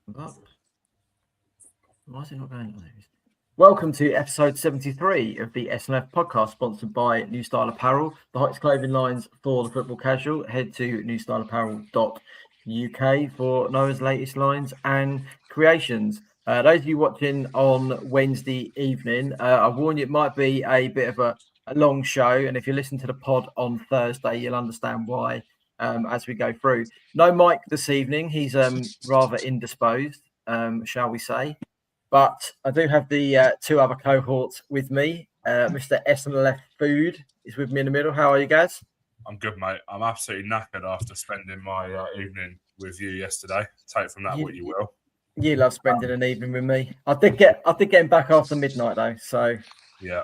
Up. Why is it not going on? Welcome to episode 73 of the SNLF podcast, sponsored by New Style Apparel, the hottest clothing lines for the football casual. Head to newstyleapparel.uk for Noah's latest lines and creations. Those of you watching on Wednesday evening, I warn you, it might be a bit of a long show. And if you listen to the pod on Thursday, you'll understand why as we go through. No Mike this evening. He's rather indisposed, shall we say. But I do have the two other cohorts with me. Mr. SNLF Food is with me in the middle. How are you guys? I'm good, mate. I'm absolutely knackered after spending my evening with you yesterday. Take from that what you will. You love spending an evening with me. I did get him back after midnight though, so yeah,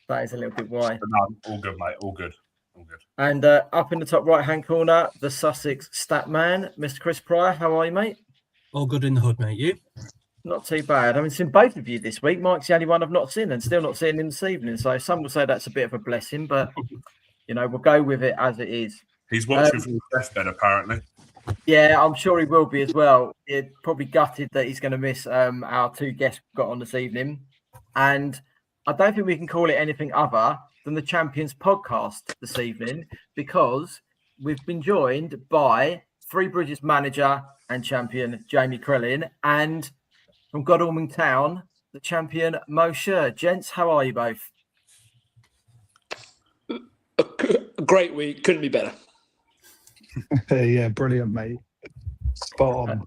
that is a little bit why. No, all good, mate. All good. All good. And up in the top right-hand corner, the Sussex stat man, Mr. Chris Pryor. How are you, mate? All good in the hood, mate. You? Not too bad. I haven't seen both of you this week. Mike's the only one I've not seen and still not seeing him this evening. So some will say that's a bit of a blessing, but, you know, we'll go with it as it is. He's watching from his deathbed, apparently. Yeah, I'm sure he will be as well. He's probably gutted that he's going to miss our two guests we've got on this evening. And I don't think we can call it anything other than the Champions podcast this evening, because we've been joined by Three Bridges manager and champion Jamie Crellin, and from Godalming Town, the champion Mo Sher. Gents, how are you both? A great week. Couldn't be better. Yeah, brilliant, mate. Spot on.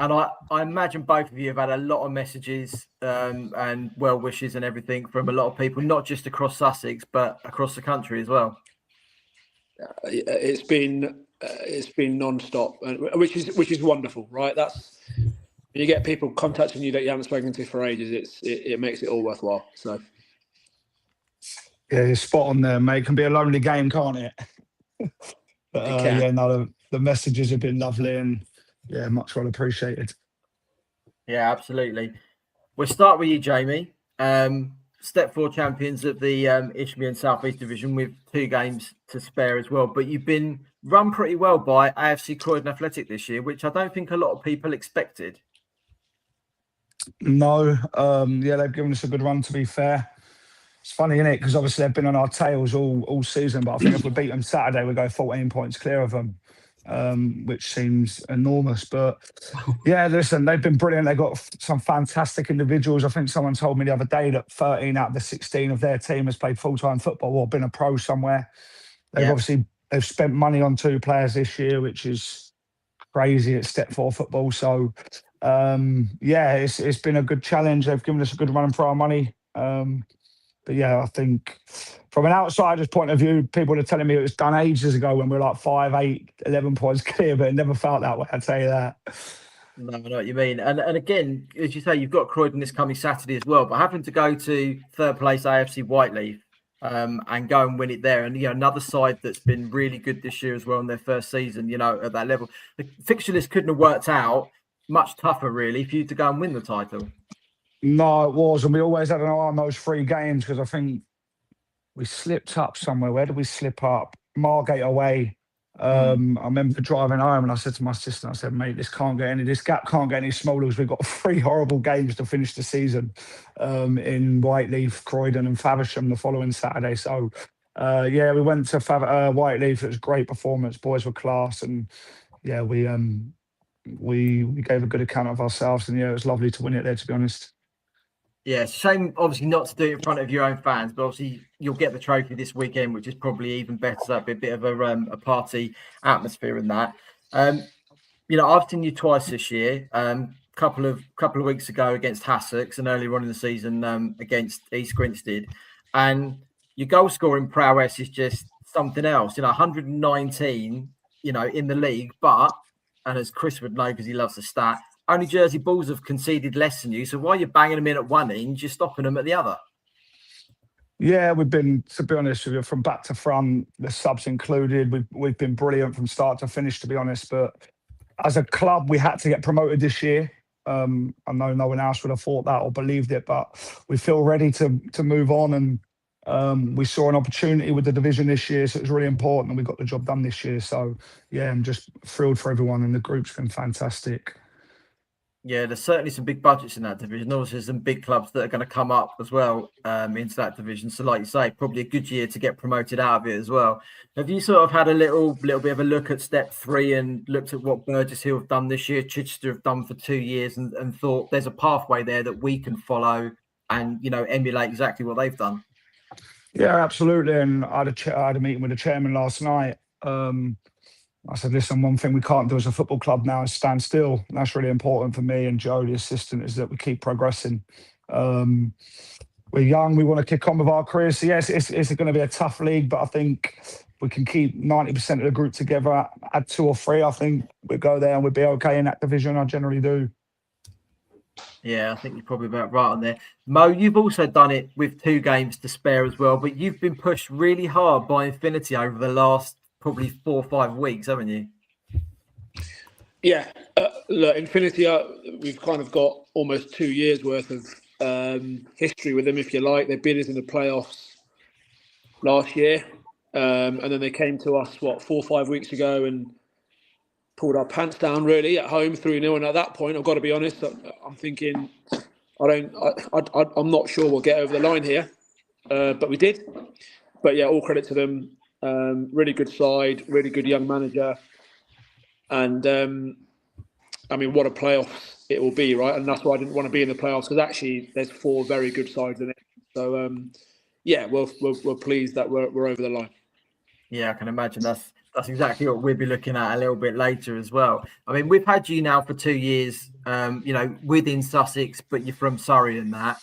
And I imagine both of you have had a lot of messages and well wishes and everything from a lot of people, not just across Sussex, but across the country as well. It's been non-stop, which is wonderful, right? That's you get people contacting you that you haven't spoken to for ages. It makes it all worthwhile. So yeah, you're spot on there, mate. It can be a lonely game, can't it? But yeah, no, the messages have been lovely and yeah, much well appreciated. Yeah, absolutely. We'll start with you, Jamie. Step 4 champions of the Isthmian South East Division with 2 games to spare as well. But you've been run pretty well by AFC Croydon Athletic this year, which I don't think a lot of people expected. No, yeah, they've given us a good run, to be fair. It's funny, isn't it? Because obviously they've been on our tails all season, but I think if we beat them Saturday, we go 14 points clear of them, which seems enormous. But yeah, listen, they've been brilliant. They've got some fantastic individuals. I think someone told me the other day that 13 out of the 16 of their team has played full-time football or been a pro somewhere. They've spent money on 2 players this year, which is crazy at Step 4 football. So yeah, it's been a good challenge. They've given us a good run for our money. But yeah, I think from an outsider's point of view, people are telling me it was done ages ago when we were like 5, 8, 11 points clear, but it never felt that way, I'd tell you that. No, I know what you mean. And again, as you say, you've got Croydon this coming Saturday as well, but having to go to 3rd place AFC Whiteleaf and go and win it there. And, you know, another side that's been really good this year as well in their first season, you know, at that level. The fixture list couldn't have worked out much tougher, really, for you to go and win the title. No, it was. And we always had an eye on those 3 games because I think we slipped up somewhere. Where did we slip up? Margate away. I remember driving home and I said to my sister, I said, mate, this gap can't get any smaller because we've got 3 horrible games to finish the season in Whiteleaf, Croydon and Faversham the following Saturday. So, yeah, we went to Whiteleaf. It was a great performance. Boys were class. And, yeah, we gave a good account of ourselves. And, yeah, it was lovely to win it there, to be honest. Yeah, it's a shame, obviously, not to do it in front of your own fans, but obviously you'll get the trophy this weekend, which is probably even better. So that'll be a bit of a party atmosphere in that. You know, I've seen you twice this year. Couple of weeks ago against Sussex, and earlier on in the season against East Grinstead. And your goal scoring prowess is just something else. You know, 119, you know, in the league, but, and as Chris would know because he loves the stat, only Jersey Bulls have conceded less than you. So while you're banging them in at one end, you're stopping them at the other. Yeah, we've been, to be honest with you, from back to front, the subs included, we've been brilliant from start to finish, to be honest. But as a club, we had to get promoted this year. I know no one else would have thought that or believed it, but we feel ready to move on. And we saw an opportunity with the division this year, so it was really important, and we got the job done this year. So, yeah, I'm just thrilled for everyone, and the group's been fantastic. Yeah, there's certainly some big budgets in that division. Obviously, there's some big clubs that are going to come up as well into that division. So, like you say, probably a good year to get promoted out of it as well. Have you sort of had a little bit of a look at step 3 and looked at what Burgess Hill have done this year, Chichester have done for 2 years, and thought there's a pathway there that we can follow and, you know, emulate exactly what they've done? Yeah, absolutely. And I had a meeting with the chairman last night. I said, listen, one thing we can't do as a football club now is stand still. And that's really important for me and Joe, the assistant, is that we keep progressing. We're young, we want to kick on with our careers. So, yes, it's going to be a tough league, but I think we can keep 90% of the group together, add 2 or 3. I think we'll go there and we'll be okay in that division. I generally do. Yeah, I think you're probably about right on there. Mo, you've also done it with 2 games to spare as well, but you've been pushed really hard by Infinity over the last probably 4 or 5 weeks, haven't you? Yeah, look, Infinity, we've kind of got almost 2 years worth of history with them, if you like. They beat us in the playoffs last year, and then they came to us 4 or 5 weeks ago and pulled our pants down really at home 3-0. And at that point, I've got to be honest, I'm thinking I'm not sure we'll get over the line here, but we did. But yeah, all credit to them. Really good side, really good young manager, and I mean, what a playoffs it will be, right? And that's why I didn't want to be in the playoffs, because actually there's 4 very good sides in it. So yeah, we're pleased that we're over the line. Yeah, I can imagine that's exactly what we'll be looking at a little bit later as well. I mean, we've had you now for 2 years, you know, within Sussex, but you're from Surrey and that.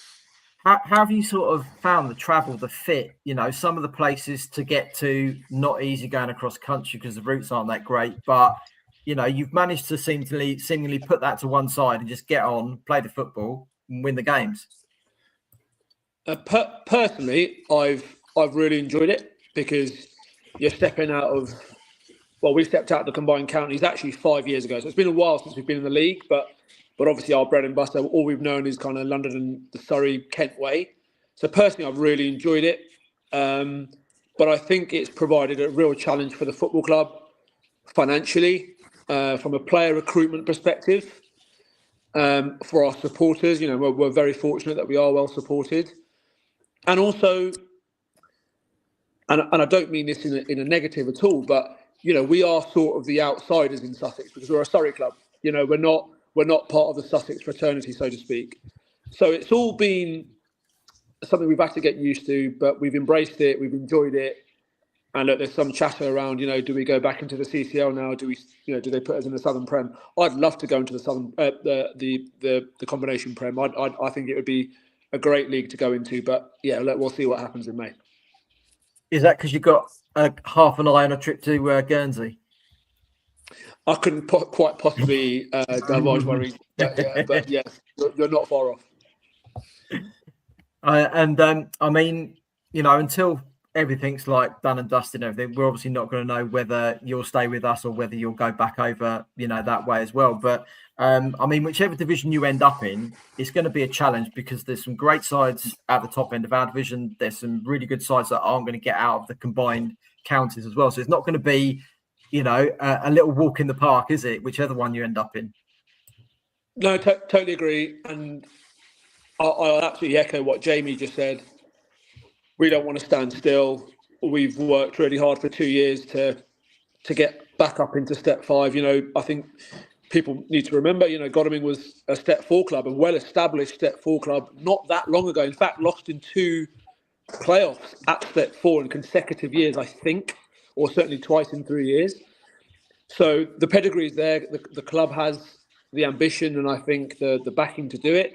How have you sort of found the travel, the fit? You know, some of the places to get to, not easy going across country because the routes aren't that great, but you know, you've managed to seemingly put that to one side and just get on, play the football, and win the games. Personally, I've really enjoyed it, because you're stepping out of. Well, we stepped out of the combined counties actually 5 years ago, so it's been a while since we've been in the league. But obviously our bread and butter, all we've known is kind of London and the Surrey, Kent way. So personally, I've really enjoyed it. But I think it's provided a real challenge for the football club financially, from a player recruitment perspective, for our supporters. You know, we're very fortunate that we are well supported, and also, and I don't mean this in a negative at all, but you know, we are sort of the outsiders in Sussex because we're a Surrey club. You know, we're not part of the Sussex fraternity, so to speak. So it's all been something we've had to get used to, but we've embraced it, we've enjoyed it. And look, there's some chatter around, you know, do we go back into the CCL now? Do we, you know, do they put us in the Southern Prem? I'd love to go into the Southern, the combination Prem. I think it would be a great league to go into. But yeah, we'll see what happens in May. Is that because you've got half an eye on a trip to Guernsey? I couldn't quite possibly divulge my reason, but yes, you're not far off. I mean, you know, until everything's like done and dusted and everything, we're obviously not going to know whether you'll stay with us or whether you'll go back over, you know, that way as well. But I mean, whichever division you end up in, it's going to be a challenge, because there's some great sides at the top end of our division. There's some really good sides that aren't going to get out of the combined counties as well. So it's not going to be, you know, a little walk in the park, is it? Whichever one you end up in. No, totally agree. And I'll absolutely echo what Jamie just said. We don't want to stand still. We've worked really hard for 2 years to get back up into step 5. You know, I think people need to remember, you know, Godalming was a step 4 club, a well-established step 4 club not that long ago. In fact, lost in 2 playoffs at step 4 in consecutive years, I think, or certainly twice in 3 years. So the pedigree is there. The club has the ambition and I think the backing to do it.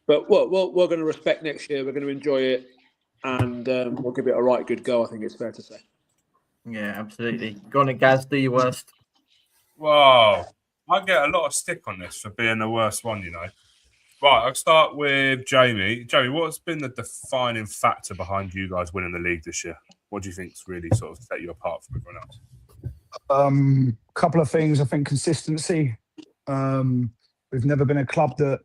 But we're going to respect next year. We're going to enjoy it. And we'll give it a right good go, I think it's fair to say. Yeah, absolutely. Go on and Gaz, do your worst. Wow. I get a lot of stick on this for being the worst one, you know. Right, I'll start with Jamie. Jamie, what's been the defining factor behind you guys winning the league this year? What do you think's really sort of set you apart from everyone else? Couple of things. I think consistency. We've never been a club that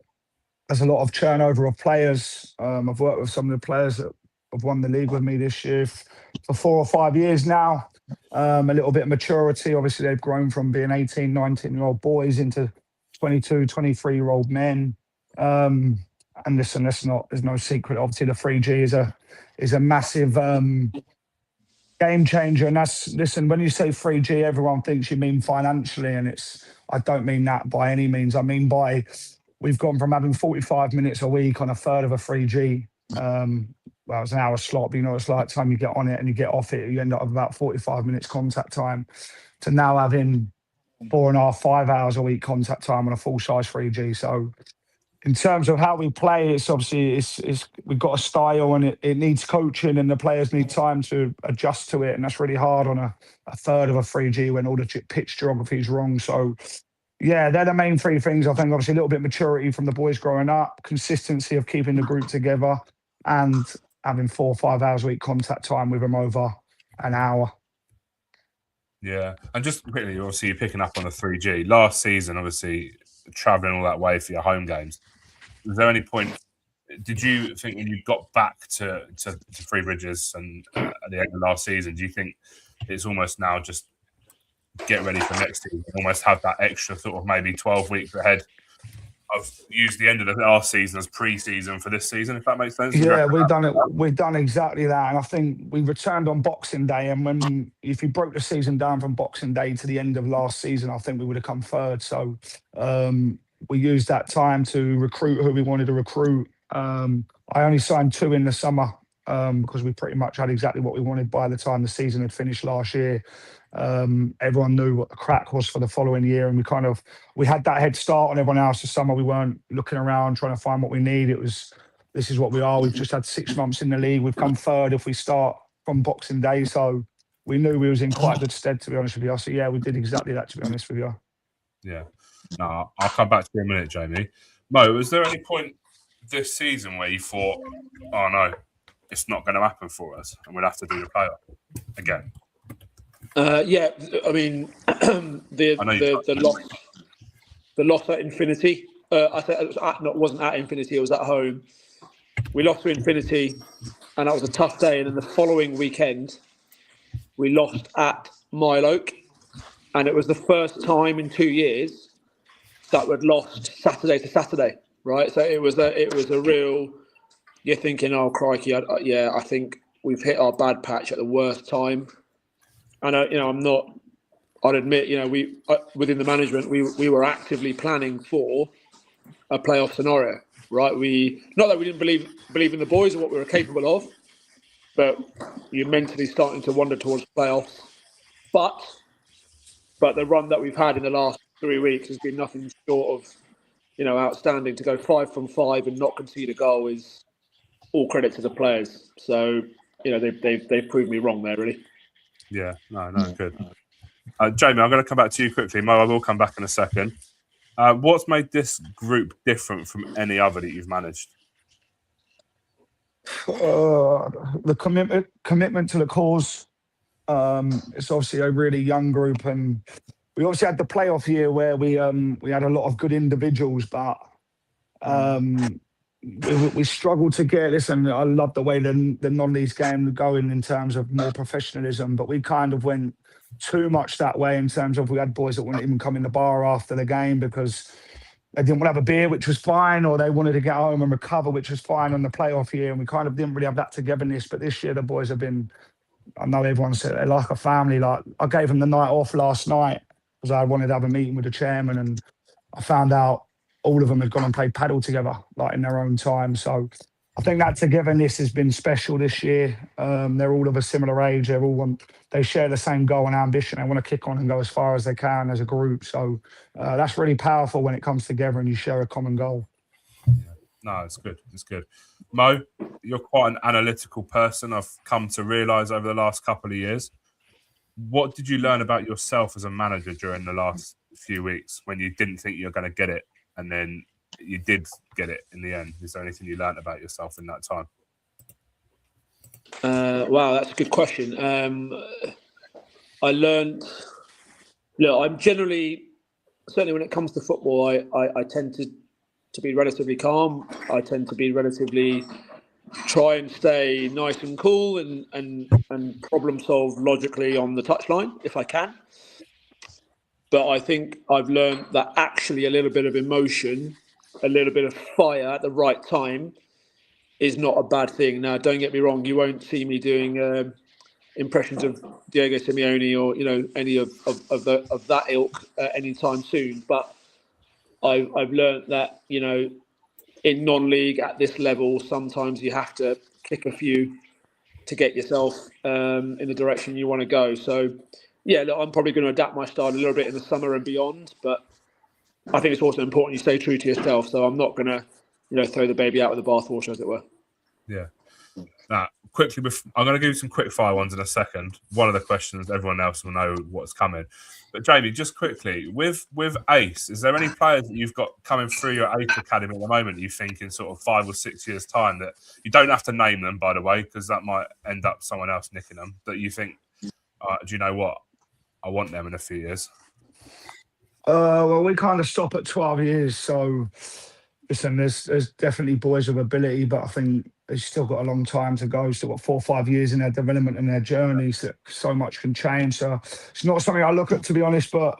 has a lot of turnover of players. I've worked with some of the players that have won the league with me this year for 4 or 5 years now. A little bit of maturity. Obviously, they've grown from being 18, 19-year-old boys into 22, 23-year-old men. And listen, there's no secret. Obviously, the 3G is a massive game changer. And listen, when you say 3G, everyone thinks you mean financially, and I don't mean that by any means. I mean we've gone from having 45 minutes a week on a third of a 3G. Well, it's an hour slot, but you know, it's like time you get on it and you get off it, you end up with about 45 minutes contact time, to now having 4.5, 5 hours a week contact time on a full size 3G. So in terms of how we play, it's obviously we've got a style, and it needs coaching, and the players need time to adjust to it. And that's really hard on a third of a 3G when all the pitch geography is wrong. So yeah, they're the main three things. I think obviously a little bit of maturity from the boys growing up, consistency of keeping the group together, and having 4 or 5 hours a week contact time with them over an hour. Yeah, and just quickly, obviously you're picking up on the 3G. Last season, obviously, travelling all that way for your home games, was there any point, did you think when you got back to Three Bridges and at the end of last season, do you think it's almost now just get ready for next season, almost have that extra sort of maybe 12 weeks ahead? I've used the end of the last season as pre-season for this season, if that makes sense. Yeah, we've done exactly that. And I think we returned on Boxing Day, and if you broke the season down from Boxing Day to the end of last season, I think we would have come third. So we used that time to recruit who we wanted to recruit. I only signed 2 in the summer because we pretty much had exactly what we wanted by the time the season had finished last year. Everyone knew what the crack was for the following year, and we had that head start on everyone else this summer. We weren't looking around trying to find what we need. This is what we are. We've just had 6 months in the league. We've come third if we start from Boxing Day, so we knew we was in quite good stead, to be honest with you. So yeah, we did exactly that, to be honest with you. Yeah. No, I'll come back to you in a minute, Jamie. Mo, was there any point this season where you thought, oh no, it's not going to happen for us and we'll have to do the playoff again? Yeah, I mean, the loss at Infinity. I said it wasn't at Infinity; it was at home. We lost to Infinity, and that was a tough day. And then the following weekend, we lost at Mile Oak, and it was the first time in 2 years that we'd lost Saturday to Saturday. Right, so it was a real. You're thinking, oh crikey, I think we've hit our bad patch at the worst time. And I'd admit, we within the management, we were actively planning for a playoff scenario, right? Not that we didn't believe in the boys and what we were capable of, but you're mentally starting to wander towards playoffs. But the run that we've had in the last 3 weeks has been nothing short of, outstanding. To go 5 from 5 and not concede a goal is all credit to the players. So, they've proved me wrong there, really. Yeah, no, good. Jamie, I'm going to come back to you quickly. Mo, I will come back in a second. What's made this group different from any other that you've managed? The commitment to the cause. It's obviously a really young group, and we obviously had the playoff year where we had a lot of good individuals, but we struggled to get this. And I love the way the non-league game was going in terms of more professionalism, but we kind of went too much that way in terms of we had boys that wouldn't even come in the bar after the game because they didn't want to have a beer, which was fine, or they wanted to get home and recover, which was fine on the playoff year. And we kind of didn't really have that togetherness. But this year, the boys have been, I know everyone said they're like a family. Like I gave them the night off last night because I wanted to have a meeting with the chairman, and I found out all of them had gone and played paddle together, like in their own time. So I think that togetherness has been special this year. They're all of a similar age. They share the same goal and ambition. They want to kick on and go as far as they can as a group. So that's really powerful when it comes together and you share a common goal. No, it's good. It's good. Mo, you're quite an analytical person. I've come to realise over the last couple of years. What did you learn about yourself as a manager during the last few weeks when you didn't think you were going to get it and then you did get it in the end? Is there anything you learned about yourself in that time? Wow, that's a good question. I learned. Look, I'm generally, certainly when it comes to football, I tend to be relatively calm. I tend to be relatively try and stay nice and cool and problem solve logically on the touchline if I can. But I think I've learned that actually a little bit of emotion, a little bit of fire at the right time is not a bad thing. Now, don't get me wrong, you won't see me doing impressions of Diego Simeone or any of that ilk anytime soon. But I've learned that in non-league at this level, sometimes you have to kick a few to get yourself in the direction you want to go. So, yeah, look, I'm probably going to adapt my style a little bit in the summer and beyond. But I think it's also important you stay true to yourself. So I'm not going to, throw the baby out with the bathwater, as it were. Yeah. Now, quickly, I'm going to give you some quick fire ones in a second. One of the questions, everyone else will know what's coming. But Jamie, just quickly, with Ace, is there any players that you've got coming through your Ace Academy at the moment that you think in sort of 5 or 6 years' time, that you don't have to name them, by the way, because that might end up someone else nicking them, that you think, do you know what? I want them in a few years. Well, we kind of stop at 12 years. So, listen, there's definitely boys with ability, but I think they've still got a long time to go. Still got 4 or 5 years in their development and their journeys. So much can change. So it's not something I look at, to be honest. But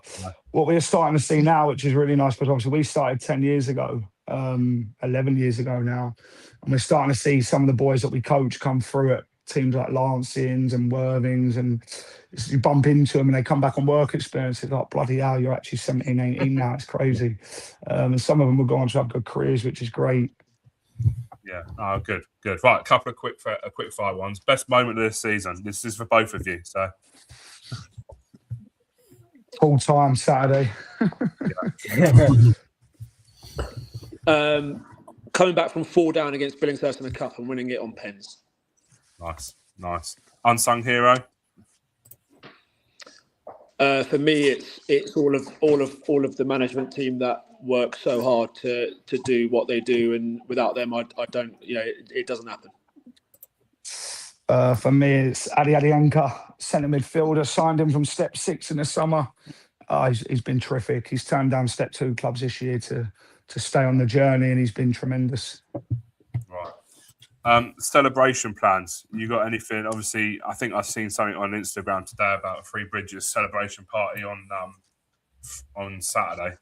what we're starting to see now, which is really nice, because obviously we started 10 years ago, 11 years ago now, and we're starting to see some of the boys that we coach come through at teams like Lancings and Worthings, and you bump into them and they come back on work experience. It's like, bloody hell, you're actually 17, 18 now. It's crazy. And some of them will go on to have good careers, which is great. Yeah. Oh, good. Right, a couple of quick fire ones. Best moment of this season. This is for both of you. So, Full time Saturday. Coming back from 4 down against Billingshurst in the cup and winning it on pens. Nice. Unsung hero. For me, it's all of the management team that work so hard to do what they do, and without them, I don't. It doesn't happen. For me, it's Adi Adianka, centre midfielder. Signed him from Step 6 in the summer. He's been terrific. He's turned down Step 2 clubs this year to stay on the journey, and he's been tremendous. Right. Celebration plans. You got anything? Obviously, I think I've seen something on Instagram today about a Three Bridges celebration party on Saturday.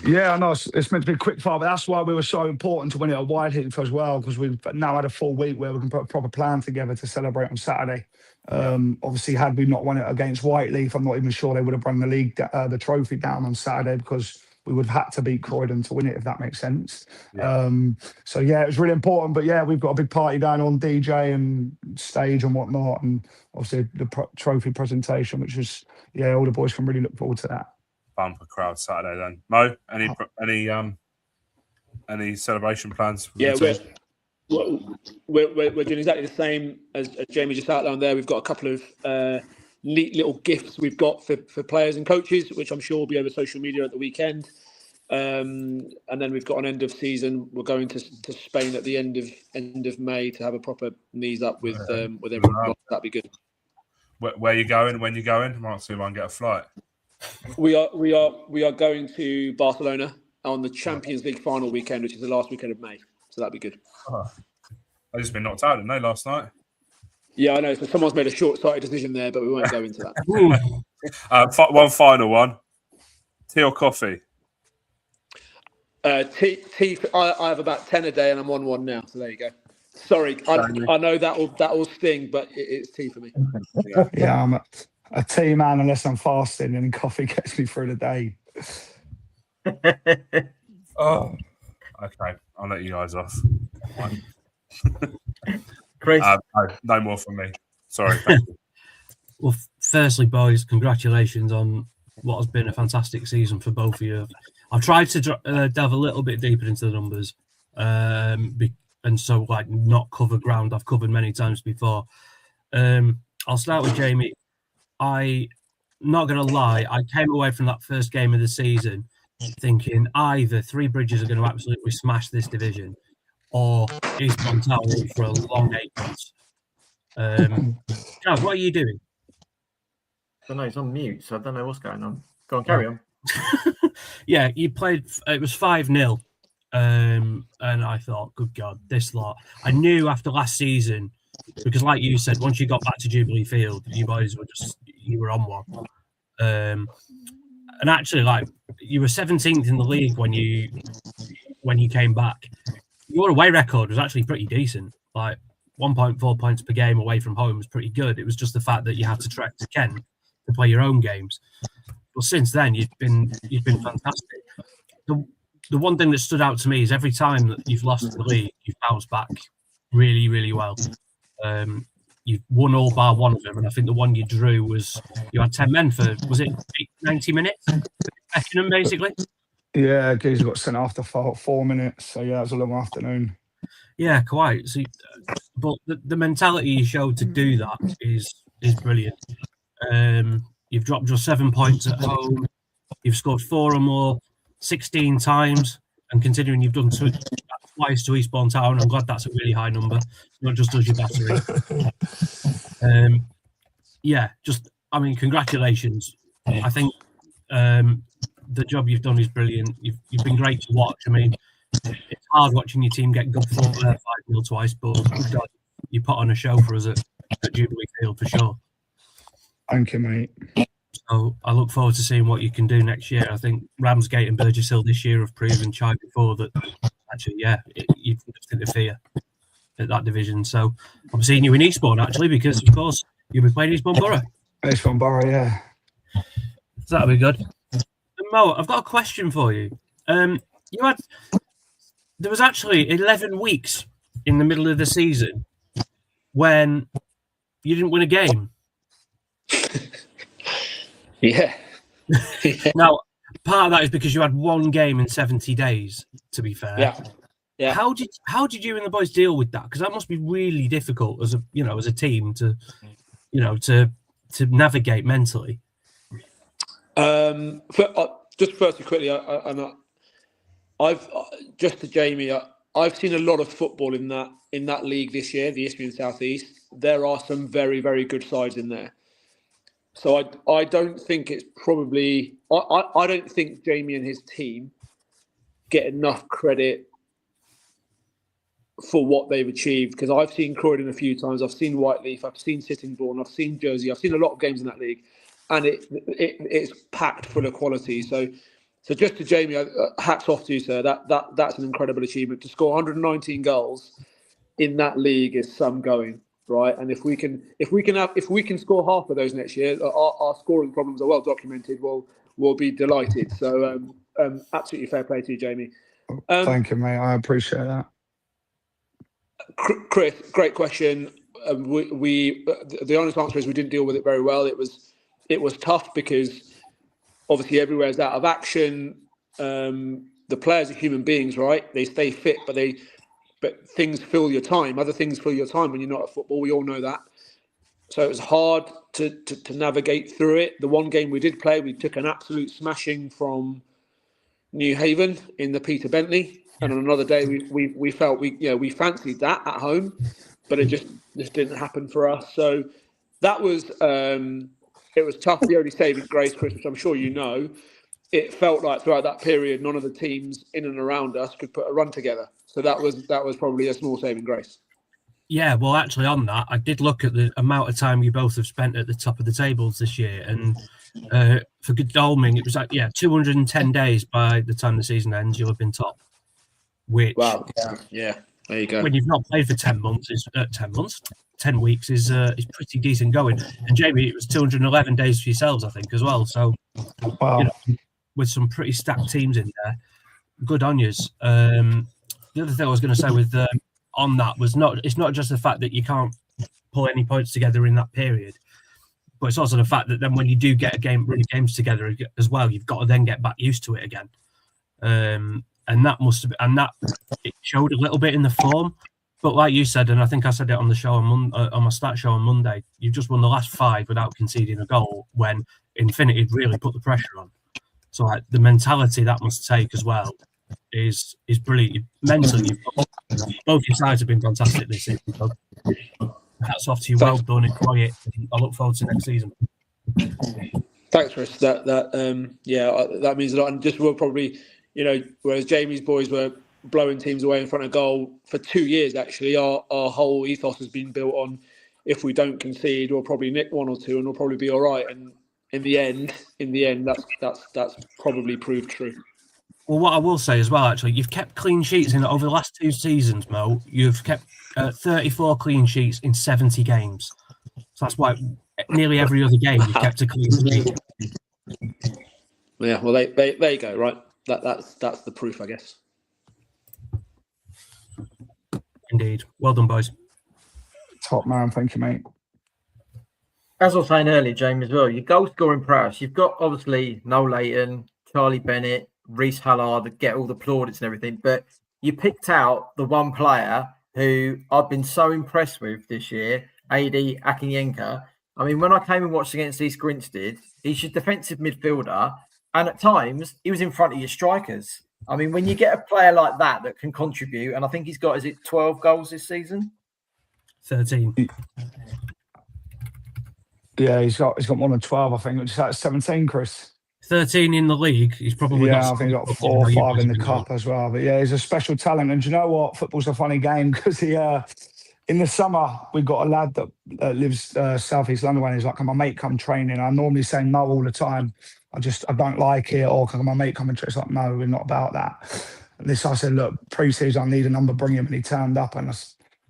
Yeah, I know it's meant to be quick fire, but that's why we were so important to win it at Whiteheath as well, because we've now had a full week where we can put a proper plan together to celebrate on Saturday. Obviously, had we not won it against Whiteheath, I'm not even sure they would have run the trophy down on Saturday, because we would have had to beat Croydon to win it, if that makes sense. Yeah. So yeah, it was really important. But yeah, we've got a big party going on, DJ and stage and whatnot, and obviously the trophy presentation, which is all the boys can really look forward to that. Bumper crowd Saturday then. Mo, any celebration plans? Yeah, we're doing exactly the same as Jamie just outlined there. We've got a couple of neat little gifts we've got for players and coaches, which I'm sure will be over social media at the weekend. And then we've got an end of season. We're going to Spain at the end of May to have a proper knees up with everyone. Wow. That'd be good. Where you going? When you going? I might see if I can get a flight. We are going to Barcelona on the Champions League final weekend, which is the last weekend of May. So that'd be good. I just been knocked out, didn't they, last night? Yeah, I know. So someone's made a short-sighted decision there, but we won't go into that. One final one. Tea or coffee? Tea. I have about 10 a day, and I'm on one now. So there you go. Sorry, I know that will sting, but it's tea for me. Yeah, I'm a tea man unless I'm fasting, and coffee gets me through the day. Oh, okay. I'll let you guys off. Chris, no more from me. Sorry. Thank you. Well, firstly, boys, congratulations on what has been a fantastic season for both of you. I've tried to delve a little bit deeper into the numbers, and so not cover ground I've covered many times before. I'll start with Jamie. I'm not going to lie, I came away from that first game of the season thinking either Three Bridges are going to absolutely smash this division, or Eastbourne Tower for a long 8 months. Gav, what are you doing? I don't know, he's on mute, so I don't know what's going on. Go on, carry on. Yeah, you played, it was 5-0. And I thought, good God, this lot. I knew after last season, because like you said, once you got back to Jubilee Field, you boys were you were on one. And actually, like, you were 17th in the league when you came back. Your away record was actually pretty decent. Like 1.4 points per game away from home was pretty good. It was just the fact that you had to trek to Kent to play your own games. But since then, you've been fantastic. The one thing that stood out to me is every time that you've lost the league, you've bounced back really, really well. You've won all bar one of them, and I think the one you drew was you had 10 men for, was it 90 minutes? Beckenham, basically. Yeah, Geezer got sent after 4 minutes, so yeah, it was a long afternoon. Yeah, quite. So, but the mentality you showed to do that is brilliant. You've dropped just 7 points at home. You've scored 4 or more 16 times, and considering you've done twice to Eastbourne Town, I'm glad that's a really high number. It's not just us your battery. Yeah, just, I mean, congratulations. I think the job you've done is brilliant. You've been great to watch. I mean, it's hard watching your team get good 5-0 twice, but good God, you put on a show for us at Jubilee Field for sure. Thank you, mate. So I look forward to seeing what you can do next year. I think Ramsgate and Burgess Hill this year have proven before that actually, yeah, you can just interfere at that division. So I'm seeing you in Eastbourne actually, because of course you'll be playing Eastbourne Borough. Eastbourne Borough, yeah. So that'll be good. Mo, I've got a question for you. There was actually 11 weeks in the middle of the season when you didn't win a game. Yeah. Now, part of that is because you had one game in 70 days, to be fair. Yeah. How did you and the boys deal with that? Because that must be really difficult as a team to navigate mentally. Just firstly, quickly, I've just to Jamie. I've seen a lot of football in that league this year, the Isthmian South East. There are some very, very good sides in there. So I don't think it's probably I don't think Jamie and his team get enough credit for what they've achieved, because I've seen Croydon a few times, I've seen Whiteleaf, I've seen Sittingbourne, I've seen Jersey, I've seen a lot of games in that league, and it's packed full of quality. So just to Jamie, hats off to you, sir. That's an incredible achievement. To score 119 goals in that league is some going. Right, and if we can score half of those next year, our scoring problems are well documented. We'll be delighted. So absolutely fair play to you, Jamie. Thank you, mate. I appreciate that. Chris, great question. The honest answer is we didn't deal with it very well. It was tough because obviously everywhere's out of action. The players are human beings, right? They stay fit, but things fill your time. Other things fill your time when you're not at football. We all know that. So it was hard to navigate through it. The one game we did play, we took an absolute smashing from New Haven in the Peter Bentley. And on another day, we felt we fancied that at home, but it just didn't happen for us. So that was it was tough. The only saving grace, Chris, which I'm sure you know, it felt like throughout that period, none of the teams in and around us could put a run together. So that was probably a small saving grace. Yeah, well, actually, on that, I did look at the amount of time you both have spent at the top of the tables this year, and for Godalming, it was like 210 days by the time the season ends, you'll have been top. Which, wow, yeah, there you go. When you've not played for 10 weeks is pretty decent going. And Jamie, it was 211 days for yourselves, I think, as well. So, wow. With some pretty stacked teams in there, good on yous. The other thing I was going to say with on that was it's not just the fact that you can't pull any points together in that period, but it's also the fact that then when you do get run games together as well, you've got to then get back used to it again. And that it showed a little bit in the form, but like you said, and I think I said it on the show on my stat show on Monday, you've just won the last 5 without conceding a goal when Infinity really put the pressure on. So like the mentality that must take as well is brilliant. Mentally, both your sides have been fantastic this season. So hats off to you. Well done, enjoy it. I look forward to next season. Thanks, Chris. That means a lot. And just we'll probably, whereas Jamie's boys were blowing teams away in front of goal for 2 years, actually, our whole ethos has been built on if we don't concede, we'll probably nick 1 or 2 and we'll probably be all right. in the end, that's probably proved true. Well, what I will say as well, actually, you've kept clean sheets in over the last 2 seasons, Mo. You've kept 34 clean sheets in 70 games. So that's why nearly every other game you've kept a clean sheet. Yeah, well, there you go, right? That's the proof, I guess. Indeed. Well done, boys. Top man, thank you, mate. As I was saying earlier, James, as well, your goal scoring prowess, you've got obviously Noel Leighton, Charlie Bennett, Reece Hullard that get all the plaudits and everything, but you picked out the one player who I've been so impressed with this year, Adi Akinyenka. I mean, when I came and watched against East Grinstead, he's your defensive midfielder, and at times he was in front of your strikers. I mean, when you get a player like that that can contribute, and I think he's got, is it 12 goals this season? 13. Yeah, he's got more than 12, I think. It's like 17, Chris. 13 in the league. He's probably got. I think he got 4 or 5 in the cup as well. But yeah, he's a special talent. And do you know what? Football's a funny game because he, in the summer, we got a lad that lives South East London, and he's like, can my mate come training? I normally say no all the time. I don't like it, or can my mate come and train? It's like, no, we're not about that. And I said, look, pre-season, I need a number, bring him. And he turned up, and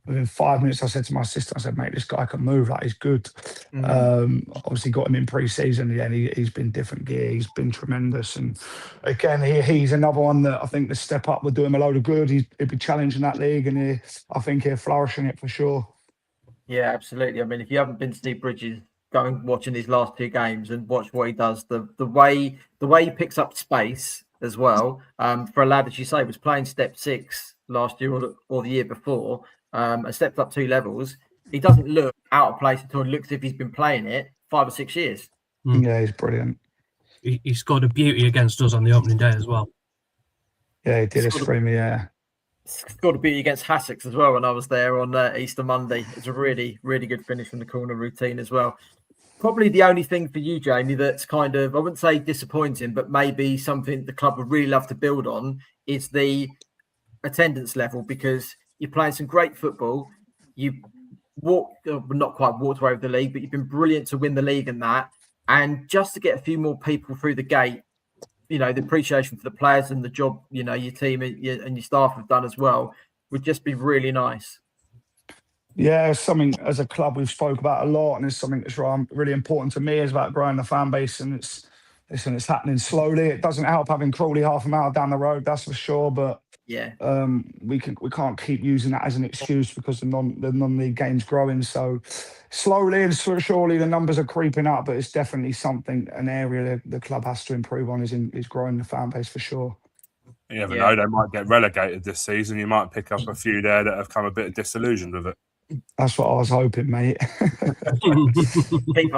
within 5 minutes, I said to my sister, I said, mate, this guy can move, like, he's good. Obviously got him in pre-season, and he's been different gear. He's been tremendous. And again, he's another one that I think the step up would do him a load of good. He'd be challenging that league, and I think he'll flourish in it for sure. Yeah, absolutely. I mean, if you haven't been to Steve Bridges, go and watching his last 2 games and watch what he does. The way he picks up space as well, for a lad, as you say, was playing step 6 last year or the year before, and stepped up 2 levels. He doesn't look out of place at all. It looks as if he's been playing it 5 or 6 years. Yeah, he's brilliant. He scored a beauty against us on the opening day as well. Yeah, he did a screamer, yeah. Scored a beauty against Sussex as well when I was there on Easter Monday. It's a really, really good finish from the corner routine as well. Probably the only thing for you, Jamie, that's kind of, I wouldn't say disappointing, but maybe something the club would really love to build on is the attendance level, because you're playing some great football. You not quite walked away with the league, but you've been brilliant to win the league and that. And just to get a few more people through the gate, the appreciation for the players and the job, your team and your staff have done as well would just be really nice. Yeah, it's something as a club we've spoke about a lot, and it's something that's really important to me, is about growing the fan base, and it's happening slowly. It doesn't help having Crawley half a mile down the road, that's for sure, but yeah, we can't keep using that as an excuse because the non-league game's growing. So slowly and surely the numbers are creeping up, but it's definitely an area the club has to improve on, is growing the fan base for sure. You never know, they might get relegated this season. You might pick up a few there that have come a bit disillusioned with it. That's what I was hoping, mate. Keep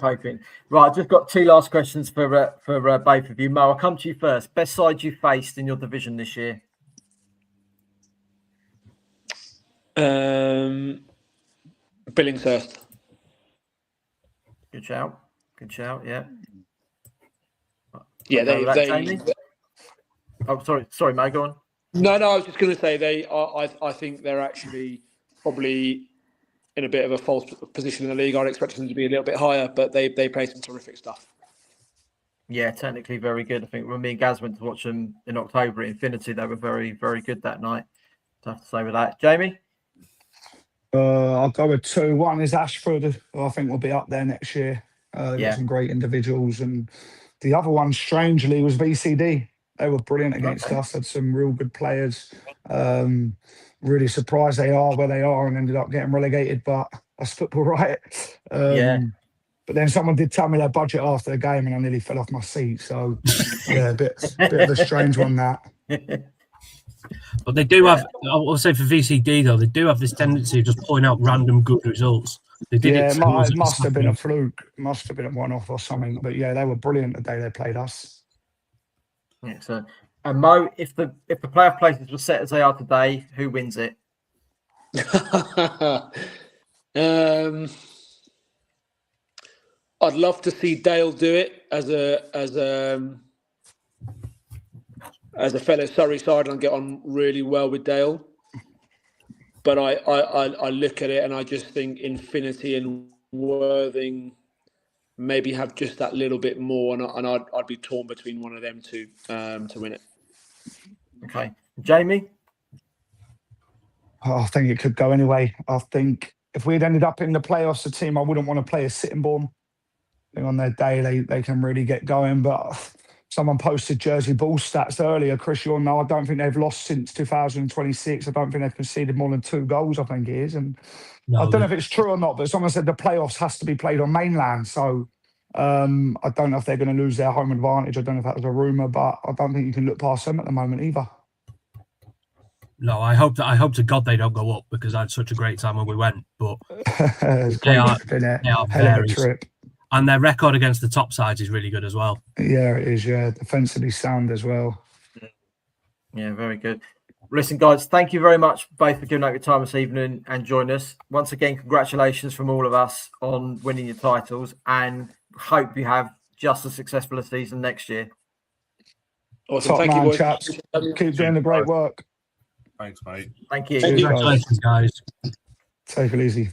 hoping. Right, I've just got 2 last questions for both of you. Mo, I'll come to you first. Best side you faced in your division this year? Billingshurst. Good shout. Yeah. Yeah, they. Oh, sorry, Mo, go on. No, I was just going to say I think they're actually probably in a bit of a false position in the league. I'd expect them to be a little bit higher, but they play some terrific stuff. Yeah, technically very good. I think when me and Gaz went to watch them in October at Infinity, they were very, very good that night. Tough to say with that. Jamie? I'll go with 2. One is Ashford, who I think will be up there next year. They've got some great individuals. And the other one, strangely, was VCD. They were brilliant against us, had some real good players. Really surprised they are where they are and ended up getting relegated, but that's football, right? But then someone did tell me their budget after the game and I nearly fell off my seat. So, yeah, a bit of a strange one, that. But they do have, I will say for VCD though, they do have this tendency of just pulling out random good results. They did it must have been a fluke. Must have been a one-off or something. But yeah, they were brilliant the day they played us. Excellent. And Mo, if the playoff places were set as they are today, who wins it? I'd love to see Dale do it as a fellow Surrey side and get on really well with Dale. But I look at it and I just think Infinity and Worthing maybe have just that little bit more, and I'd be torn between one of them two to win it. Okay, Jamie. I think it could go anyway. I think if we'd ended up in the playoffs, a team I wouldn't want to play is Sittingbourne. I think on their day they can really get going. But someone posted Jersey Ball stats earlier. Chris, you'll know I don't think they've lost since 2026. I don't think they've conceded more than 2 goals, I think it is. And I don't know if it's true or not, but someone said the playoffs has to be played on mainland. So I don't know if they're going to lose their home advantage. I don't know if that was a rumour, but I don't think you can look past them at the moment either. No, I hope to God they don't go up, because I had such a great time when we went. But they are hell of a trip. And their record against the top sides is really good as well. Yeah, it is. Yeah, defensively sound as well. Yeah, very good. Listen, guys, thank you very much both for giving up your time this evening and joining us. Once again, congratulations from all of us on winning your titles, and hope you have just as successful a season next year. Awesome. Thank you, boys. Chaps. Keep doing the great work. Thanks, mate. Thank you. Congratulations, guys. Take it easy.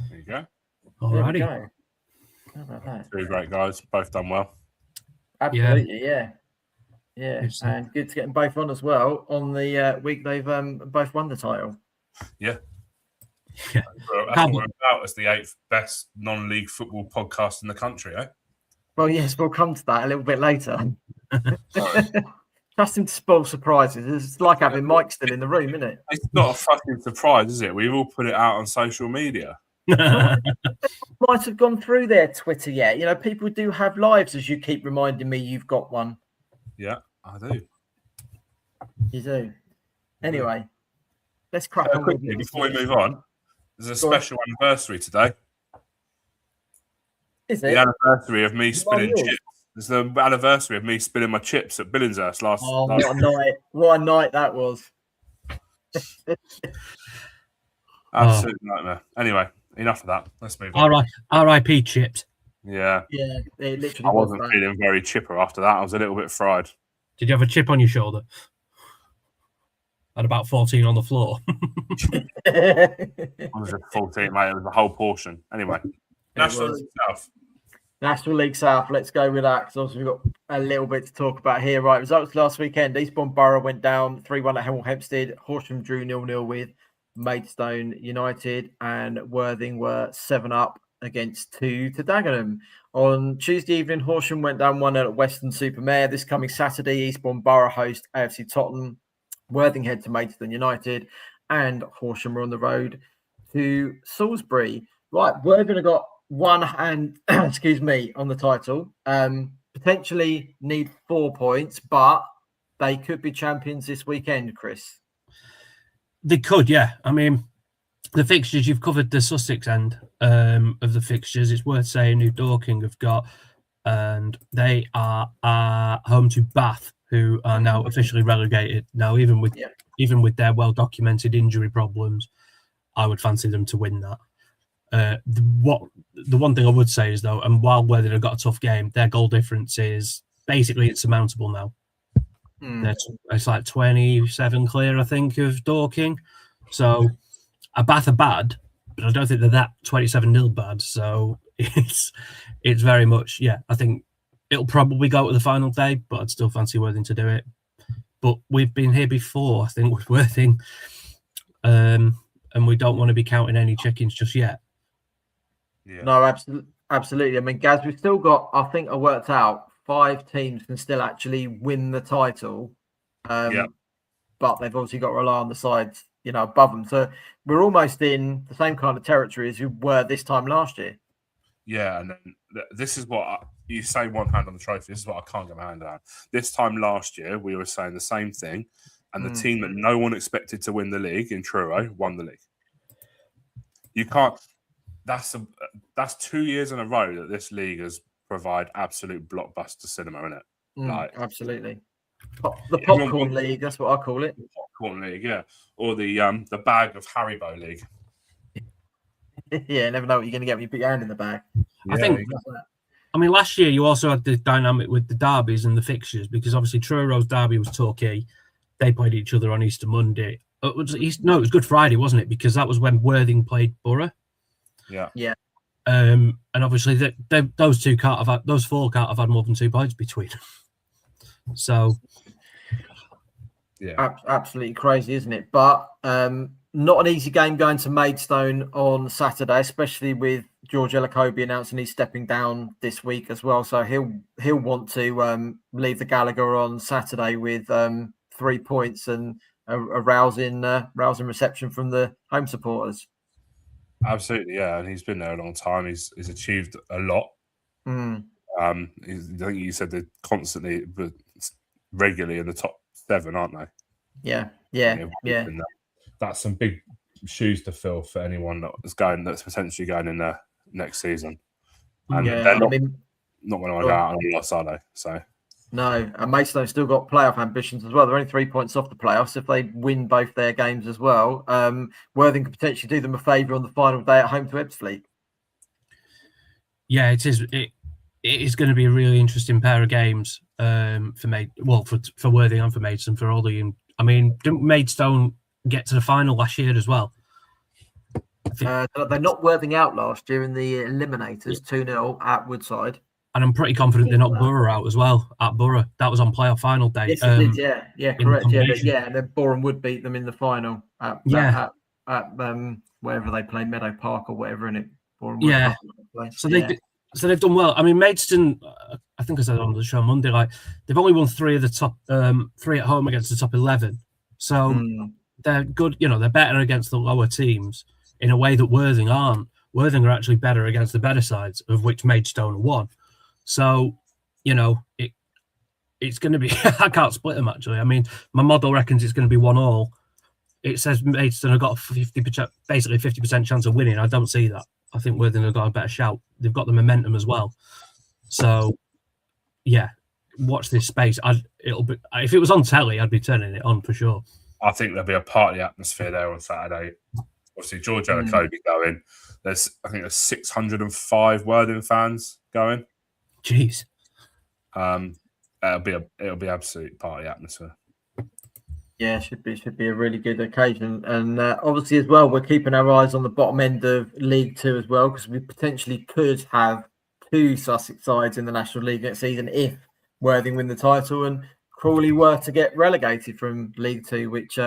There you go. Alrighty. How about that? 2 great guys, both done well. Absolutely, yeah. And good to get them both on as well on the week they've both won the title. Yeah. Yeah. That's what we're about as the 8th best non-league football podcast in the country, eh? Well, yes, we'll come to that a little bit later. Trust him to spoil surprises. It's like having Mike still in the room, isn't it? It's not a fucking surprise, is it? We've all put it out on social media. Might have gone through their Twitter yet. You know, people do have lives, as you keep reminding me you've got one. Yeah, I do. You do. Anyway, let's crack on. Quickly, before we move on, there's a special anniversary today. Is it? The anniversary of me spinning chips. It's the anniversary of me spinning my chips at Billingshurst last what a night. What a night that was. Absolute nightmare. Anyway, enough of that. Let's move on. R.I.P. chips. Yeah. Yeah, it literally I wasn't feeling very chipper after that. I was a little bit fried. Did you have a chip on your shoulder? At about 14 on the floor. I was at 14, mate. It was the whole portion. Anyway, National League South. National League South. Let's go with that, because obviously we've got a little bit to talk about here. Right, results last weekend. Eastbourne Borough went down 3-1 at Hemel Hempstead. Horsham drew 0-0 with Maidstone United, and Worthing were 7-up against 2 to Dagenham. On Tuesday evening, Horsham went down 1-0 at Weston-super-Mare. This coming Saturday, Eastbourne Borough host AFC Tottenham. Worthing head to Maidstone United, and Horsham are on the road to Salisbury. Right, Worthing have got one hand, excuse me, on the title. Potentially need 4 points, but they could be champions this weekend, Chris. They could, yeah. I mean, the fixtures, you've covered the Sussex end of the fixtures. It's worth saying who Dorking have got, and they are home to Bath, who are now officially relegated. Now, even with their well-documented injury problems, I would fancy them to win that. The one thing I would say is, though, and while Worthing have got a tough game, their goal difference is basically insurmountable now. It's like 27 clear, I think, of Dorking. So Bath are bad, but I don't think they're that 27-0 bad. So it's very much, yeah, I think it'll probably go to the final day, but I'd still fancy Worthing to do it. But we've been here before, I think, with Worthing, and we don't want to be counting any chickens just yet. Yeah. No, absolutely. I mean, Gaz, we've still got, I think I worked out, 5 teams can still actually win the title. But they've obviously got to rely on the sides, you know, above them. So we're almost in the same kind of territory as we were this time last year. Yeah, and then this is what you say, one hand on the trophy. This is what I can't get my hand on. This time last year, we were saying the same thing, and the team that no one expected to win the league in Truro won the league. You can't. That's 2 years in a row that this league has provide absolute blockbuster cinema, isn't it? Absolutely. The popcorn league, that's what I call it. The popcorn league, yeah, or the bag of Haribo league. Yeah, never know what you're going to get when you put your hand in the bag. I think I mean, last year you also had the dynamic with the derbies and the fixtures, because obviously Truro's derby was Torquay. They played each other on Easter Monday. It was Good Friday, wasn't it? Because that was when Worthing played Borough. Yeah. And obviously those four can't have had more than 2 points between. So, yeah, absolutely crazy, isn't it? But not an easy game going to Maidstone on Saturday, especially with George Elokobi announcing he's stepping down this week as well. So he'll want to leave the Gallagher on Saturday with 3 points and a rousing reception from the home supporters. absolutely, yeah. And he's been there a long time. He's achieved a lot. I think you said they're constantly, but regularly in the top 7, aren't they? Yeah. That's some big shoes to fill for anyone that's potentially going in there next season. And they're not going to go out on a loss, are they? So no, and Maidstone still got playoff ambitions as well. They're only 3 points off the playoffs. If they win both their games as well, Worthing could potentially do them a favour on the final day at home to Ebbsfleet. Yeah, it is. It is going to be a really interesting pair of games for Worthing and for Maidstone for all the. I mean, didn't Maidstone get to the final last year as well? They're not Worthing out last year in the eliminators, 2-0 at Woodside. And I'm pretty confident they're not Borough out as well at Borough. That was on playoff final day. Yes, it did. Yeah, correct. Yeah, and then Boreham would beat them in the final at wherever they play, Meadow Park or whatever in it. So they've done well. I mean, Maidstone, I think I said on the show Monday, like they've only won 3 of the top 3 at home against the top 11. So they're good. They're better against the lower teams in a way that Worthing aren't. Worthing are actually better against the better sides, of which Maidstone are one. So, it's going to be. I can't split them actually. I mean, my model reckons it's going to be 1-1. It says Maidstone have got a 50% chance of winning. I don't see that. I think Worthing have got a better shout. They've got the momentum as well. So, yeah, watch this space. If it was on telly, I'd be turning it on for sure. I think there'll be a party atmosphere there on Saturday. Obviously, George Elokobi going. I think there's 605 Worthing fans going. Jeez. It'll be absolute party atmosphere. Yeah, should be a really good occasion, and obviously as well, we're keeping our eyes on the bottom end of League 2 as well, because we potentially could have 2 Sussex sides in the National League next season if Worthing win the title and Crawley were to get relegated from League 2, which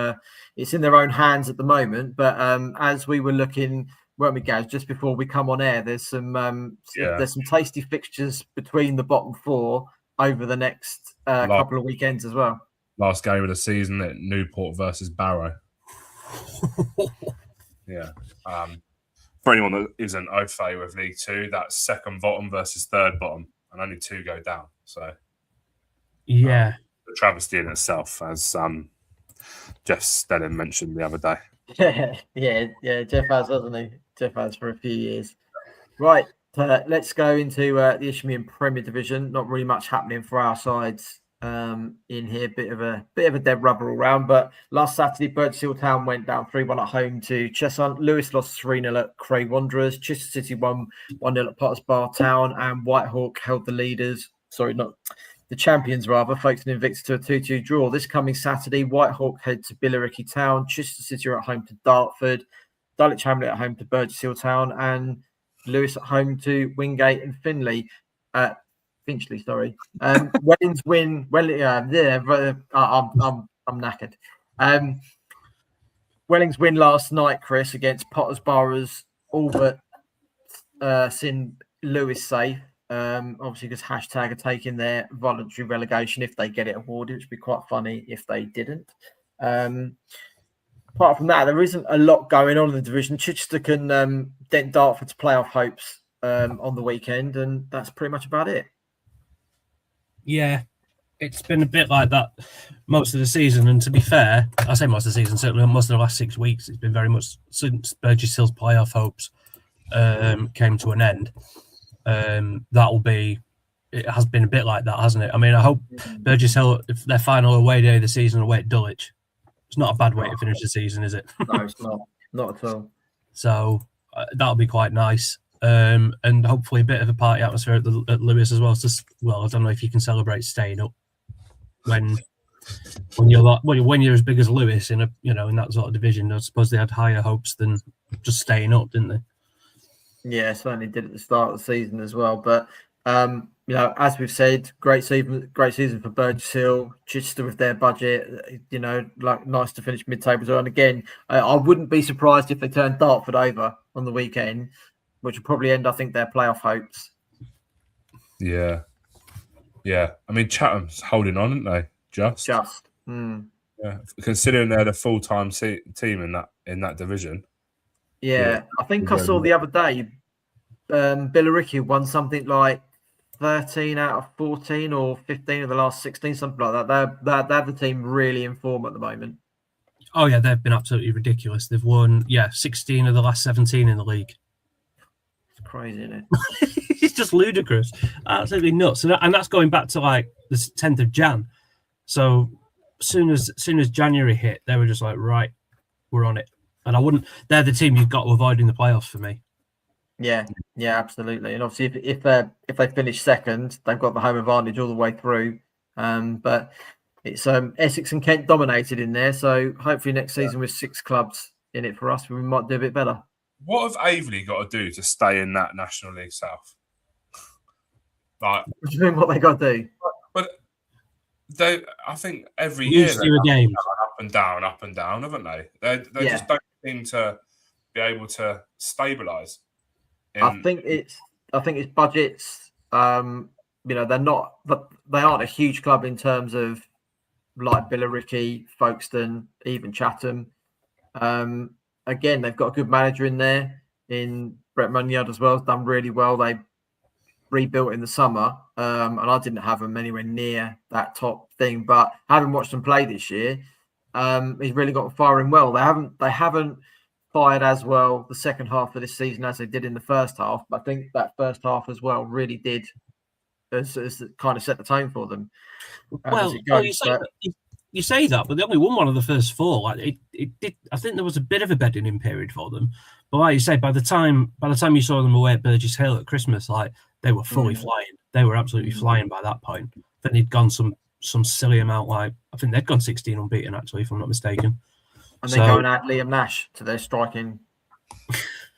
it's in their own hands at the moment. But as we were looking, weren't we, Gaz, just before we come on air, there's some tasty fixtures between the bottom 4 over the next couple of weekends as well. Last game of the season at Newport versus Barrow. Yeah. For anyone that isn't au fait with League 2, that's second bottom versus third bottom, and only 2 go down. So, yeah, the travesty in itself, as Jeff Stelling mentioned the other day. Yeah. Jeff has, hasn't he? Jeff has for a few years. Right. Let's go into the Isthmian Premier Division. Not really much happening for our sides in here. Bit of a dead rubber all round. But last Saturday, Birdshill Town went down 3-1 at home to Cheshunt. Lewis lost 3-0 at Cray Wanderers. Chester City won 1-0 at Potters Bar Town, and Whitehawk held the champions rather, Folkestone Invicta to a 2-2 draw. This coming Saturday, Whitehawk head to Billericay Town. Chester City are at home to Dartford. Dulwich Hamlet at home to Birdshill Town, and Lewis at home to Wingate and Finchley. Wellings win. I'm knackered. Wellings win last night, Chris, against Potters Borough's all but seen Lewis safe. Obviously, because hashtag are taking their voluntary relegation if they get it awarded, which would be quite funny if they didn't. Apart from that, there isn't a lot going on in the division. Chichester can dent Dartford's playoff hopes on the weekend, and that's pretty much about it. Yeah, it's been a bit like that most of the season. And to be fair, I say most of the season, certainly most of the last 6 weeks, it's been very much since Burgess Hill's playoff hopes came to an end. It has been a bit like that, hasn't it? I mean, I hope Burgess Hill, if their final away day of the season, away at Dulwich. It's not a bad way to finish the season, is it? No, it's not. Not at all. So that'll be quite nice. and hopefully a bit of a party atmosphere at Lewis as well. Well, I don't know if you can celebrate staying up when you're as big as Lewis in in that sort of division. I suppose they had higher hopes than just staying up, didn't they? Yeah, certainly did at the start of the season as well. But as we've said, great season for Burgess Hill. Chichester with their budget, nice to finish mid-table as well. And again, I wouldn't be surprised if they turned Dartford over on the weekend, which would probably end, I think, their playoff hopes. Yeah. I mean, Chatham's holding on, aren't they? Just. Yeah, considering they're the full-time team in that division. Yeah, I think I saw the other day, Billericay won something like 13 out of 14 or 15 of the last 16, something like that. They're the team really in form at the moment. Oh yeah, they've been absolutely ridiculous. They've won 16 of the last 17 in the league. It's crazy, isn't it? It's just ludicrous, absolutely nuts. And that's going back to like the 10th of Jan. So soon as January hit, they were just like, right, we're on it. And they're the team you've got to avoid in the playoffs for me. Yeah, absolutely. And obviously, if they finish second, they've got the home advantage all the way through. But it's Essex and Kent dominated in there. So hopefully next season with 6 clubs in it for us, we might do a bit better. What have Aveley got to do to stay in that National League South? Like, what do you mean? What they got to do? But I think every year they're up and down, haven't they? They just don't seem to be able to stabilise. I think it's budgets. They're not, but they aren't a huge club in terms of like Billericay, Folkestone, even Chatham. Again, they've got a good manager in there in Brett Munyard as well. Has done really well. They rebuilt in the summer, and I didn't have them anywhere near that top thing. But having watched them play this year, he's really got them firing well. They haven't fired as well the second half of this season as they did in the first half. But I think that first half as well really did as kind of set the tone for them. You say that, but they only won one of the first 4. Like it did. I think there was a bit of a bedding in period for them. But like you say, by the time you saw them away at Burgess Hill at Christmas, like they were fully flying. They were absolutely flying by that point. I think they'd gone some silly amount. Like I think they'd gone 16 unbeaten actually, if I'm not mistaken. And they're going at Liam Nash to their striking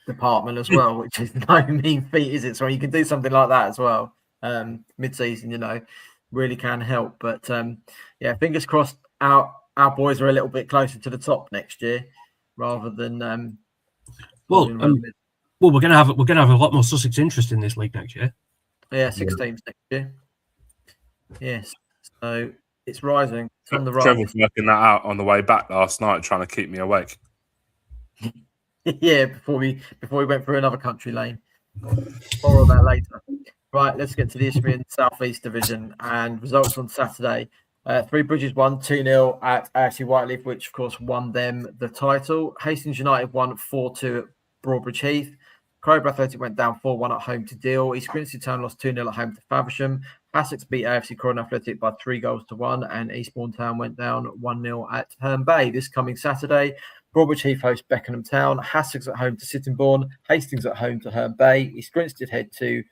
department as well, which is no mean feat, is it? So you can do something like that as well, mid-season, really can help. But fingers crossed our boys are a little bit closer to the top next year rather than we're gonna have a lot more Sussex interest in this league next year. Yeah, 6 teams next year. Yes, so it's rising. It's on the rise. Trevor was working that out on the way back last night, trying to keep me awake. Yeah, before we went through another country lane. More of that later. Right, let's get to the Isthmian South East Division and results on Saturday. Three Bridges won 2-0 at AFC Whiteleaf, which of course won them the title. Hastings United won 4-2 at Broadbridge Heath. Crowborough Athletic went down 4-1 at home to Deal. East Grinstead Town lost 2-0 at home to Faversham. Essex beat AFC Croydon Athletic by 3-1, and Eastbourne Town went down 1-0 at Herne Bay. This coming Saturday, Broadbridge Heath hosts Beckenham Town. Essex at home to Sittingbourne. Hastings at home to Herne Bay. East Grinstead head to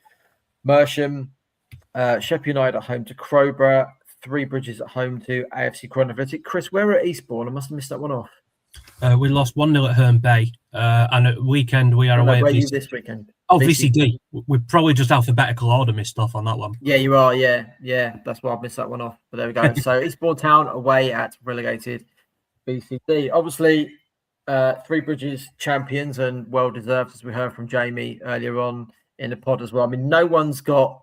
Mersham. Sheppey United at home to Crowborough. Three Bridges at home to AFC Croydon Athletic. Chris, where are Eastbourne? I must have missed that one off. We lost 1-0 at Herne Bay, and at weekend we are away. Where are you this weekend? Oh, VCD. We're probably just alphabetical order missed off on that one. Yeah, you are. Yeah. That's why I've missed that one off. But there we go. So Eastbourne Town away at relegated VCD. Obviously, Three Bridges champions and well deserved, as we heard from Jamie earlier on in the pod as well. I mean, no one's got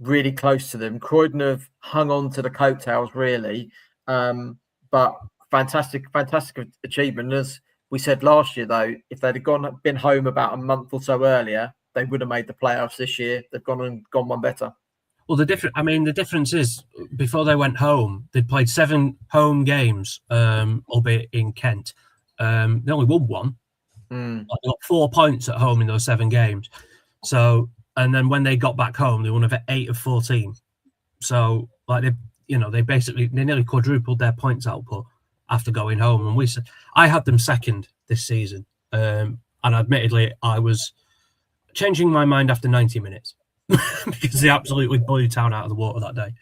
really close to them. Croydon have hung on to the coattails really, but fantastic achievement. As we said last year, though, if they'd have been home about a month or so earlier, they would have made the playoffs this year. They've gone one better. Well, the difference is before they went home, they'd played 7 home games, albeit in Kent. They only won 1. They got 4 points at home in those 7 games. So, and then when they got back home, they won over 8 of 14. So, like they nearly quadrupled their points output after going home. And I had them second this season, and admittedly, I was changing my mind after 90 minutes because they absolutely blew town out of the water that day.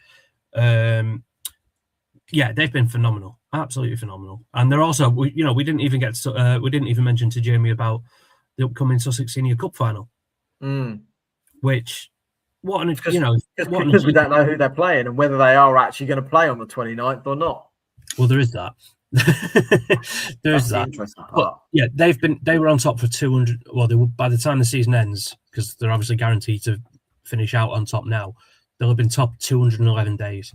Yeah, they've been phenomenal, absolutely phenomenal. And they're also, we didn't even we didn't even mention to Jamie about the upcoming Sussex Senior Cup final, which because we don't know who they're playing and whether they are actually going to play on the 29th or not. Well, there is that. There's that. Interesting part. But yeah, they were on top for 200. Well, they were, by the time the season ends, because they're obviously guaranteed to finish out on top now, they'll have been top 211 days,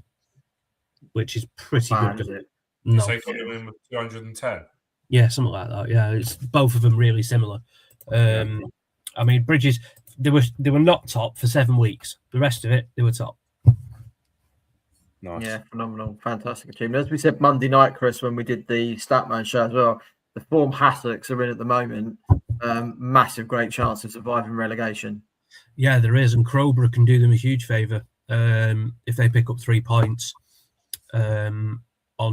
which is pretty good. Is it? No, so you in with 210. Yeah, something like that. Yeah, it's both of them really similar. I mean, Bridges, they were not top for 7 weeks. The rest of it, they were top. Nice. Yeah, phenomenal, fantastic achievement. As we said Monday night, Chris, when we did the Statman show as well, the form Hassocks are in at the moment, massive, great chance of surviving relegation. Yeah, there is, and Crowborough can do them a huge favour if they pick up 3 points on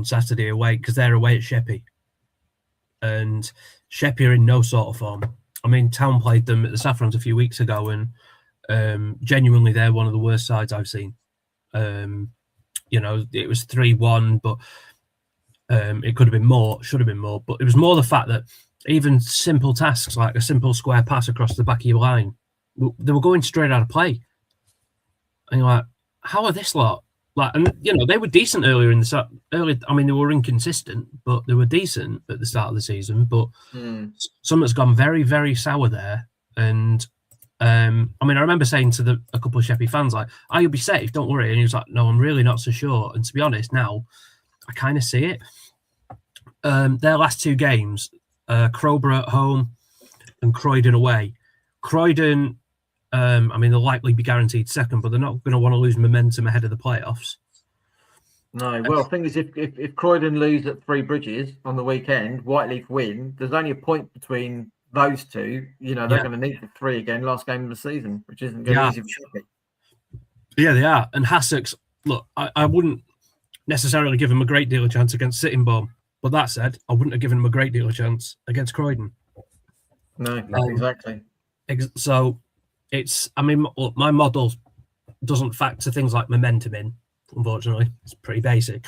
Saturday away, because they're away at Sheppey, and Sheppey are in no sort of form. I mean, Town played them at the Saffrons a few weeks ago, and genuinely, they're one of the worst sides I've seen. It was 3-1, but it could have been more, should have been more. But it was more the fact that even simple tasks like a simple square pass across the back of your line, they were going straight out of play. And you're like, how are this lot? They were decent earlier in the early. I mean, they were inconsistent, but they were decent at the start of the season. But something's gone very, very sour there. And I remember saying to a couple of Sheppey fans, like, "Oh, you'll be safe, don't worry." And he was like, "No, I'm really not so sure." And to be honest, now I kind of see it. Their last 2 games, Crowborough at home and Croydon away. Croydon, they'll likely be guaranteed second, but they're not going to want to lose momentum ahead of the playoffs. No, well, the thing is, if Croydon lose at Three Bridges on the weekend, Whiteleaf win, there's only a point between those two. They're going to need the 3 again, last game of the season, which isn't going to be easy for Sheppey. Yeah, they are. And Hassocks, look, I wouldn't necessarily give them a great deal of chance against Sittingbourne, but that said, I wouldn't have given them a great deal of chance against Croydon. No, exactly. So it's, my model doesn't factor things like momentum in, unfortunately. It's pretty basic.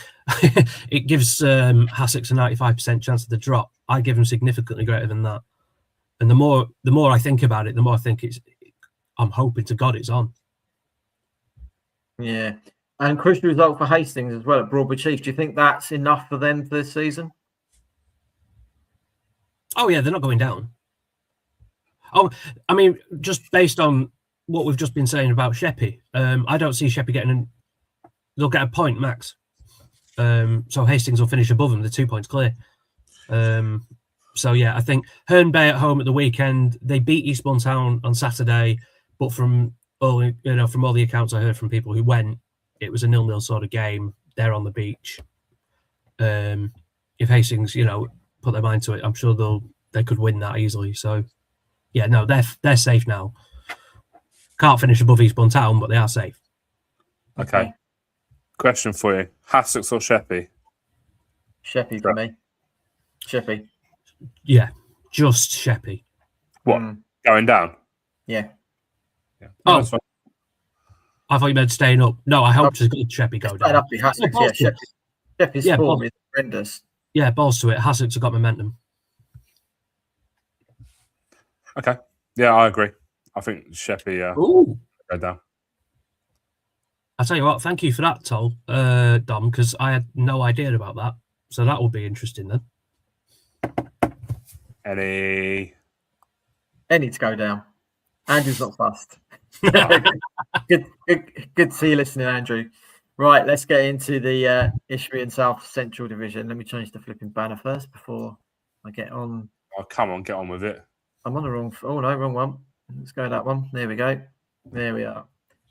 It gives Hassocks a 95% chance of the drop. I give them significantly greater than that. And the more I think about it, the more I think I'm hoping to God it's on. Yeah. And crucial result for Hastings as well at Broadwood Chiefs. Do you think that's enough for them for this season? Oh, yeah, they're not going down. Just based on what we've just been saying about Sheppey, I don't see Sheppey getting they'll get a point max. So Hastings will finish above them. They're 2 points clear. So yeah, I think Herne Bay at home at the weekend, they beat Eastbourne Town on Saturday, but from all the accounts I heard from people who went, it was a 0-0 sort of game. They're on the beach. If Hastings, put their mind to it, I'm sure they could win that easily. So yeah, no, they're safe now. Can't finish above Eastbourne Town, but they are safe. Okay. Question for you: Hassocks or Sheppey? Sheppey for me. Sheppey. Yeah, just Sheppey. What? Going down? Yeah. Oh, I thought you meant staying up. No, I hope to Sheppey go down. Up, Hassocks, yeah, Sheppey's form is horrendous. Yeah, balls to it. Hassocks have got momentum. Okay. Yeah, I agree. I think Sheppey go down. I'll tell you what, thank you for that, Dom, because I had no idea about that. So that will be interesting then. Any to go down. Andrew's not fussed. Good to see you listening, Andrew. Right, let's get into the Isthmian South Central Division. Let me change the flipping banner first before I get on. Oh, come on, get on with it. I'm on the wrong. Oh no, wrong one. Let's go that one. There we go. There we are.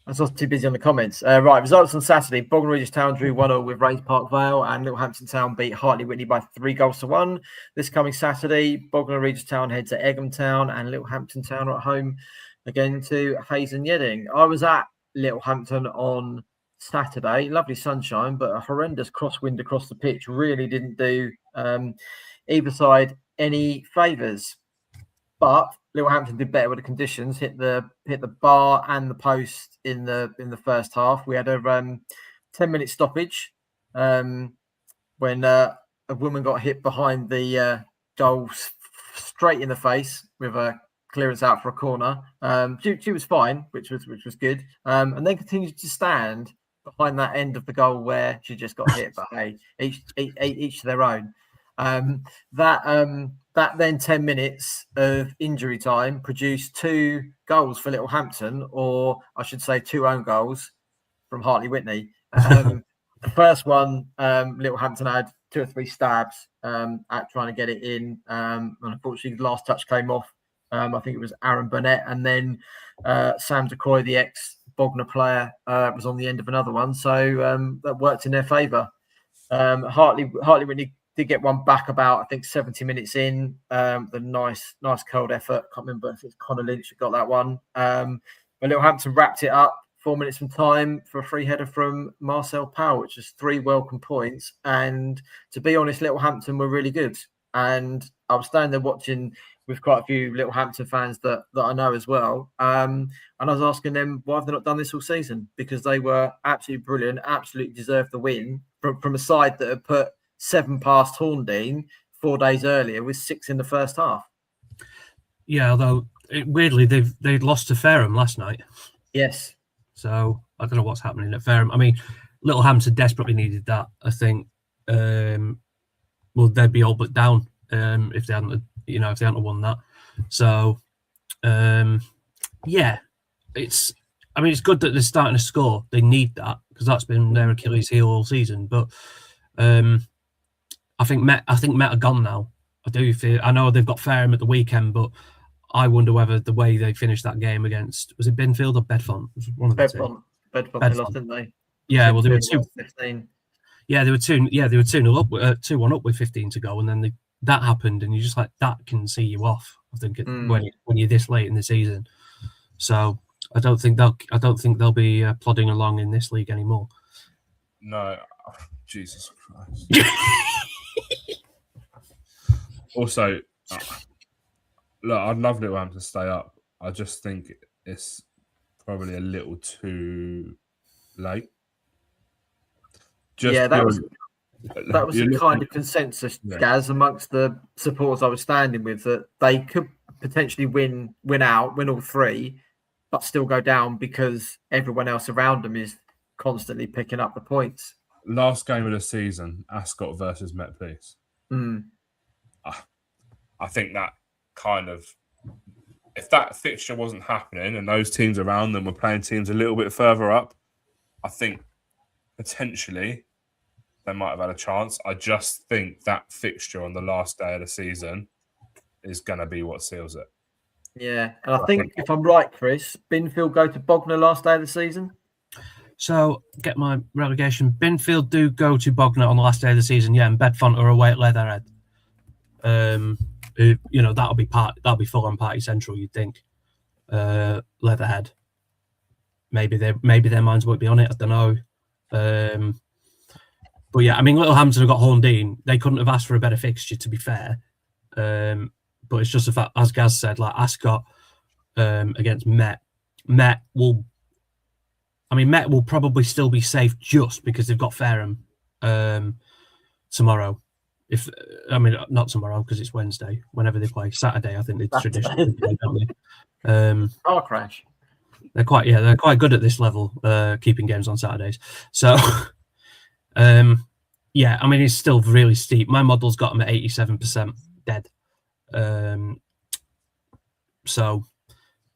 I was also too busy on the comments. Right, results on Saturday. Bognor Regis Town drew 1-1 with Rains Park Vale, and Littlehampton Town beat Hartley Whitney by 3-1. This coming Saturday, Bognor Regis Town head to Egham Town, and Littlehampton Town are at home again to Hazen Yedding. I was at Littlehampton on Saturday. Lovely sunshine, but a horrendous crosswind across the pitch really didn't do either side any favours. But Littlehampton did better with the conditions. Hit the bar and the post in the first half. We had a 10-minute stoppage when a woman got hit behind the goal straight in the face with a clearance out for a corner. She was fine, which was good. And then continued to stand behind that end of the goal where she just got hit. But hey, each to their own. That then 10 minutes of injury time produced 2 goals for Littlehampton, or I should say 2 own goals from Hartley Whitney. The first one, Littlehampton had 2 or 3 stabs at trying to get it in. And unfortunately, the last touch came off. I think it was Aaron Burnett. And then Sam DeCroy, the ex-Bognor player, was on the end of another one. So that worked in their favour. Hartley Whitney did get one back about, I think, 70 minutes in. The nice cold effort. Can't remember if it's Connor Lynch who got that one. But Littlehampton wrapped it up 4 minutes from time for a free header from Marcel Powell, which is 3 welcome points. And to be honest, Littlehampton were really good. And I was standing there watching with quite a few Littlehampton fans that I know as well. And I was asking them, why have they not done this all season? Because they were absolutely brilliant, absolutely deserved the win from a side that had put 7 past Horndean 4 days earlier with 6 in the first half. Yeah, although weirdly they'd lost to Fareham last night. Yes. So I don't know what's happening at Fareham. I mean, Littlehampton desperately needed that. I think. Well, they'd be all but down if they hadn't won that. So yeah, it's good that they're starting to score. They need that because that's been their Achilles heel all season. But I think Met are gone now. I know they've got Fareham at the weekend, but I wonder whether the way they finished that game against, was it Binfield or Bedfont? It was one of the two. Bedfont they lost, didn't they? Yeah, well, they were 15. Yeah, they were 2-0 up, 2-1 up with 15 to go, and then that happened, and you just that can see you off. I think when you're this late in the season. So I don't think they'll be plodding along in this league anymore. No, Jesus Christ. Also, look, I'd love Littlehampton to stay up. I just think it's probably a little too late. That was the kind of consensus, Gaz, amongst the supporters I was standing with, that they could potentially win all 3, but still go down because everyone else around them is constantly picking up the points. Last game of the season, Ascot versus Met Police. I think that kind of, if that fixture wasn't happening and those teams around them were playing teams a little bit further up, I think potentially they might have had a chance. I just think that fixture on the last day of the season is going to be what seals it. Yeah, and I think if I'm right, Chris, Binfield go to Bognor last day of the season. So get my relegation. Binfield do go to Bognor on the last day of the season, yeah, and Bedfont are away at Leatherhead. That'll be full on Party Central, you'd think. Leatherhead. Maybe their minds won't be on it. I don't know. But yeah, I mean, Littlehampton have got Horndean. They couldn't have asked for a better fixture, to be fair. But it's just a fact, as Gaz said, like Ascot against Met. Met will probably still be safe just because they've got Fareham tomorrow. Not tomorrow because it's Wednesday. Whenever they play Saturday, I think they traditionally play, don't they? Car crash. They're quite good at this level, keeping games on Saturdays. So, it's still really steep. My model's got them at 87% dead. So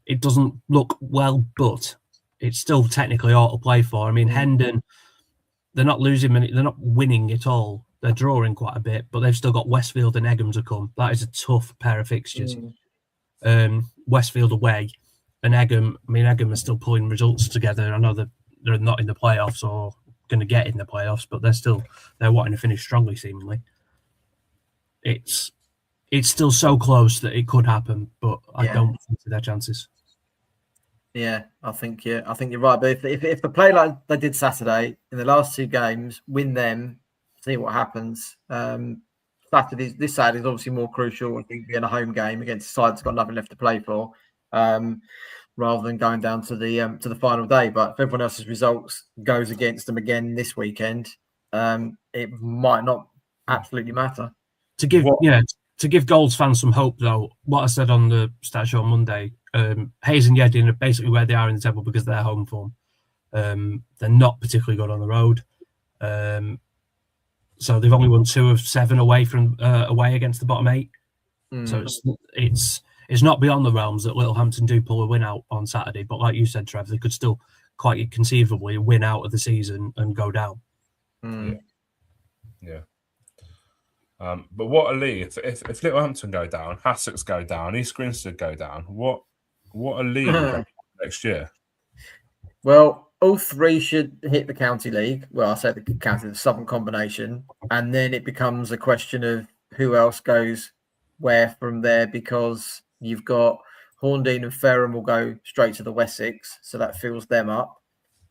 it doesn't look well, but it's still technically all to play for. I mean, Hendon, they're not losing many, they're not winning at all. They're drawing quite a bit, but they've still got Westfield and Egham to come. That is a tough pair of fixtures. Westfield away and Egham. I mean, Egham are still pulling results together. I know that they're not in the playoffs or going to get in the playoffs, but they're wanting to finish strongly, seemingly. It's still so close that it could happen, but I don't fancy their chances. Yeah, I think you're right. But if they play like they did Saturday in the last 2 games, win them, see what happens. this Saturday is obviously more crucial. I think being a home game against a side that's got nothing left to play for, rather than going down to the final day. But if everyone else's results goes against them again this weekend, it might not absolutely matter. To give Golds fans some hope, though, what I said on the stat show on Monday, Hayes and Yedding are basically where they are in the table because they're home form. They're not particularly good on the road. So they've only won 2 of 7 away against the bottom 8. So it's not beyond the realms that Littlehampton do pull a win out on Saturday. But like you said, Trev, they could still quite conceivably win out of the season and go down. Yeah. But what a league! If Littlehampton go down, Sussex go down, East Grinstead go down, what a league next year? Well, all 3 should hit the county league. Well, I say the Southern combination, and then it becomes a question of who else goes where from there, because you've got Horndean and Ferrum will go straight to the Wessex, so that fills them up.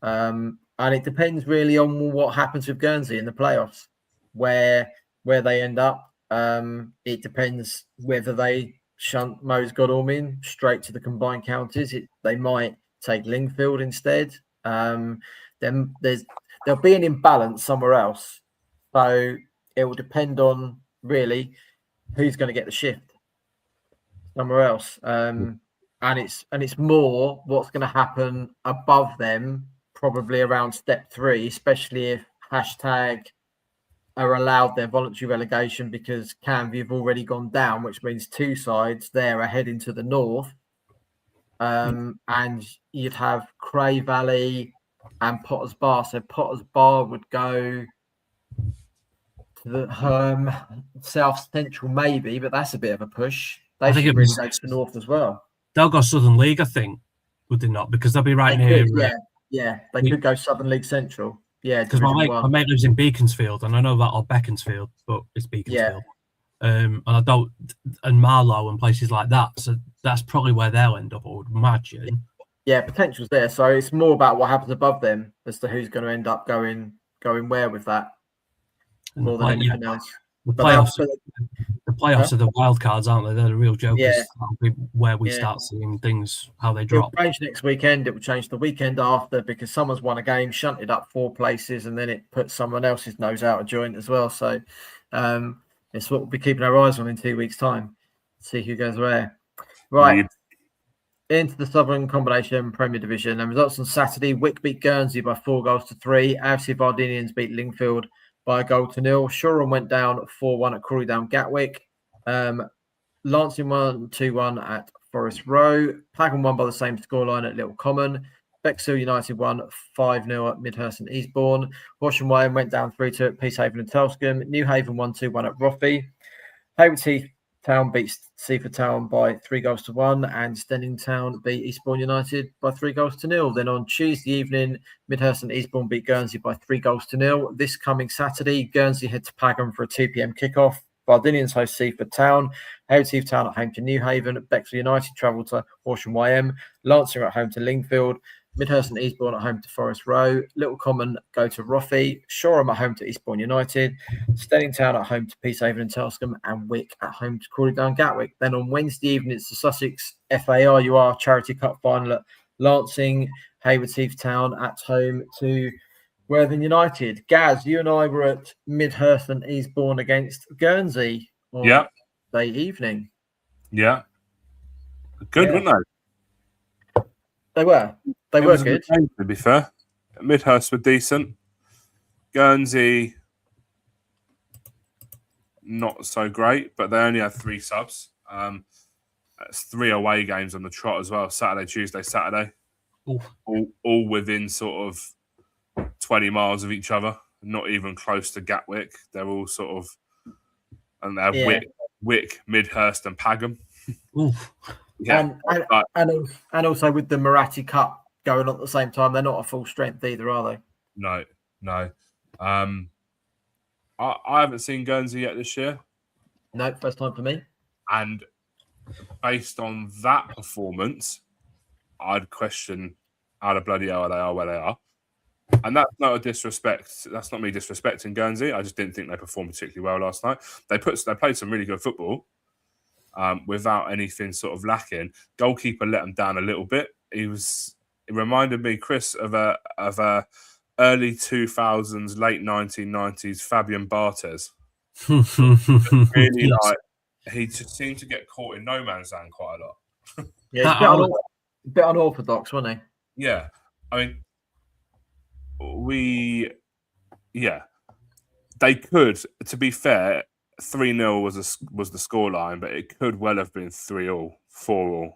And it depends really on what happens with Guernsey in the playoffs, where they end up. It depends whether they shunt Mose Godalming straight to the combined counties. They might take Lingfield instead. Then there'll be an imbalance somewhere else. So it will depend on really who's going to get the shift somewhere else. And it's more what's going to happen above them, probably around step 3, especially if hashtag are allowed their voluntary relegation, because Canvey have already gone down, which means 2 sides there are heading to the north. And you'd have Cray Valley and Potters Bar. So Potters Bar would go to the South Central maybe, but that's a bit of a push. They should really go to the north as well. They'll go Southern League, I think, would they not? Because they'll be right near. They could go Southern League Central. Yeah, because my mate lives in Beaconsfield, and I know that, or Beaconsfield, but it's Beaconsfield. And I don't, and Marlow and places like that. So that's probably where they'll end up, I would imagine. Yeah, potential's there. So it's more about what happens above them as to who's going to end up going where with that, more than anything else. The playoffs are the wild cards, aren't they? They're the real jokers. Yeah. That'll be where we start seeing things, how they drop. It'll change next weekend. It will change the weekend after, because someone's won a game, shunted up 4 places, and then it puts someone else's nose out of joint as well. So it's what we'll be keeping our eyes on in 2 weeks' time. See who goes where. Right. Into the Southern Combination Premier Division. And results on Saturday: Wick beat Guernsey by 4-3. AFC Vardinians beat Lingfield by 1-0. Shoreham went down 4-1 at Crawley Down Gatwick. Lancing won 2-1 at Forest Row. Pagham won by the same scoreline at Little Common. Bexhill United won 5-0 at Midhurst and Eastbourne. Horsham Wyam went down 3-2 at Peacehaven and Telscombe. Newhaven won 2-1 at Rothby. Hayward Heath Town beat Seaford Town by 3-1, and Stenning Town beat Eastbourne United by 3-0. Then on Tuesday evening, Midhurst and Eastbourne beat Guernsey by 3-0. This coming Saturday, Guernsey head to Pagham for a 2 p.m. kickoff. Vardinians host Seaford Town. Hayward Heath Town at home to Newhaven. Bexhill United travel to Horsham YM. Lancing at home to Lingfield. Midhurst and Eastbourne at home to Forest Row. Little Common go to Rothby. Shoreham at home to Eastbourne United. Stenning Town at home to Peacehaven and Telscombe. And Wick at home to Crawley Down Gatwick. Then on Wednesday evening, it's the Sussex FARUR Charity Cup final at Lancing. Hayward Heath Town at home to Worthing United. Gaz, you and I were at Midhurst and Eastbourne against Guernsey on Day evening. Yeah. Good, weren't they? They were. They were good. Game, to be fair. Midhurst were decent. Guernsey, not so great, but they only had 3 subs. That's 3 away games on the trot as well. Saturday, Tuesday, Saturday. All within sort of 20 miles of each other. Not even close to Gatwick. They're all sort of, and they're Wick, Midhurst, and Pagham. Yeah, and also with the Marathi Cup going on at the same time, they're not a full strength either, are they? No. I haven't seen Guernsey yet this year. No, first time for me. And based on that performance, I'd question how the bloody hell they are where they are. And that's not a disrespect. That's not me disrespecting Guernsey. I just didn't think they performed particularly well last night. They played some really good football without anything sort of lacking. Goalkeeper let them down a little bit. It reminded me, Chris, of a early 2000s, late 1990s Fabian Barthez. Really, Yes. he just seemed to get caught in no man's land quite a lot. Yeah, he's a bit unorthodox, wasn't he? Yeah, I mean, they could. To be fair, 3-0 was the scoreline, but it could well have been 3-4. 4-4.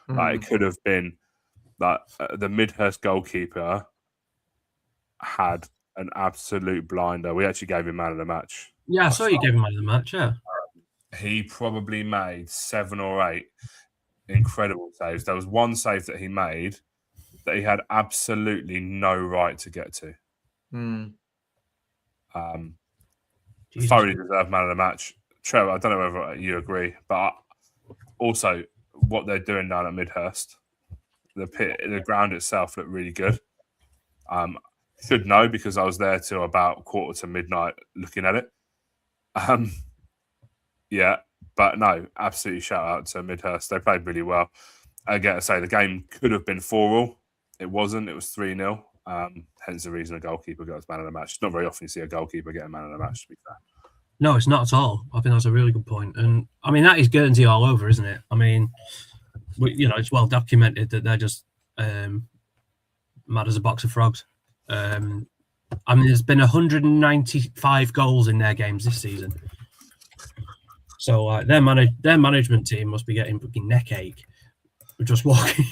Like, it could have been that the Midhurst goalkeeper had an absolute blinder. We actually gave him man of the match. Yeah, I saw you gave him man of the match. Yeah, he probably made 7 or 8 incredible saves. There was one save that he made that he had absolutely no right to get to. Thoroughly deserved man of the match. Trevor, I don't know whether you agree, but also what they're doing down at Midhurst, the ground itself looked really good. Should know because I was there till about 1:45 looking at it. Yeah, but no, absolutely shout out to Midhurst. They played really well. I got to say, the game could have been 4-4. It wasn't. It was 3-0. Hence the reason a goalkeeper got man of the match. It's not very often you see a goalkeeper get a man of the match, to be fair. No, it's not at all. I think that's a really good point. And I mean, that is Guernsey all over, isn't it? I mean, it's well documented that they're just mad as a box of frogs. I mean, there's been 195 goals in their games this season. So their management team must be getting fucking neck ache just walking.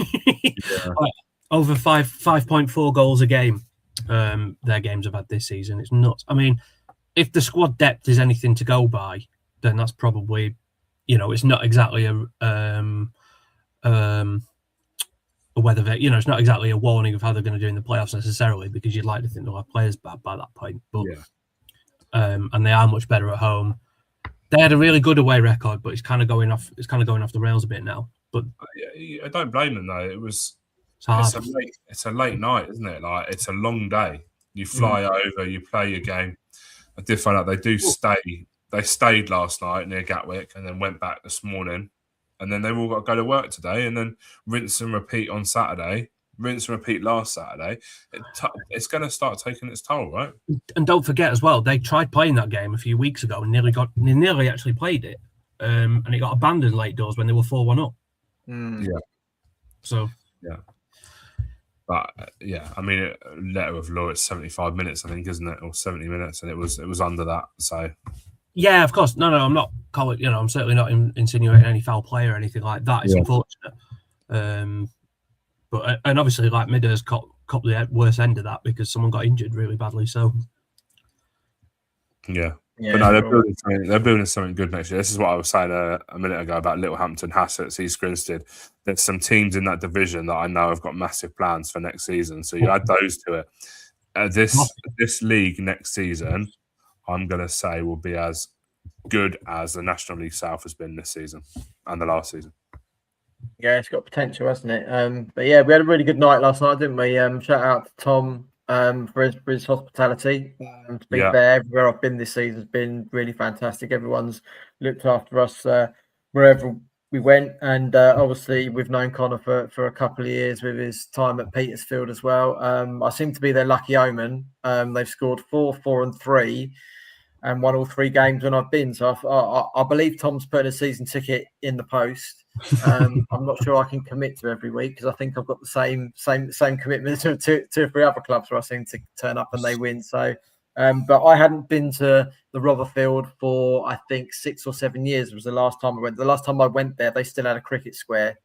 Over 5.4 goals a game. Their games have had this season. It's nuts. I mean, if the squad depth is anything to go by, then that's probably, it's not exactly a whether they, it's not exactly a warning of how they're going to do in the playoffs necessarily, because you'd like to think they'll have players bad by that point. But and they are much better at home. They had a really good away record, but it's kind of going off the rails a bit now. But I don't blame them though. It's a late night, isn't it? Like, it's a long day. You fly over, you play your game. I did find out they do stay. They stayed last night near Gatwick and then went back this morning. And then they've all got to go to work today and then rinse and repeat on Saturday. Rinse and repeat last Saturday. It's going to start taking its toll, right? And don't forget as well, they tried playing that game a few weeks ago and nearly actually played it. And it got abandoned late doors when they were 4-1 up. Yeah. So. Yeah. But I mean, letter of law, it's 75 minutes, I think, isn't it? Or 70 minutes, and it was under that. So. Yeah, of course. No, I'm not calling. I'm certainly not insinuating any foul play or anything like that. It's unfortunate. But obviously, like, Midhurst caught the worst end of that because someone got injured really badly. So. Yeah. But no, they're building something good next year. This is what I was saying a minute ago about Littlehampton, Hassets, East Grinstead. There's some teams in that division that I know have got massive plans for next season. So you add those to it. This league next season, I'm going to say, will be as good as the National League South has been this season and the last season. Yeah, it's got potential, hasn't it? But yeah, we had a really good night last night, didn't we? Shout out to Tom for his hospitality. To be fair, everywhere I've been this season has been really fantastic. Everyone's looked after us wherever we went, and obviously we've known Connor for a couple of years with his time at Petersfield as well. I seem to be their lucky omen. They've scored 4, 4 and 3 and won all 3 games when I've been. So I believe Tom's putting a season ticket in the post. I'm not sure I can commit to every week because I think I've got the same commitment to 2 or 3 other clubs where I seem to turn up and they win. So, but I hadn't been to the Rotherfield for I think 6 or 7 years. It was the last time I went. The last time I went there, they still had a cricket square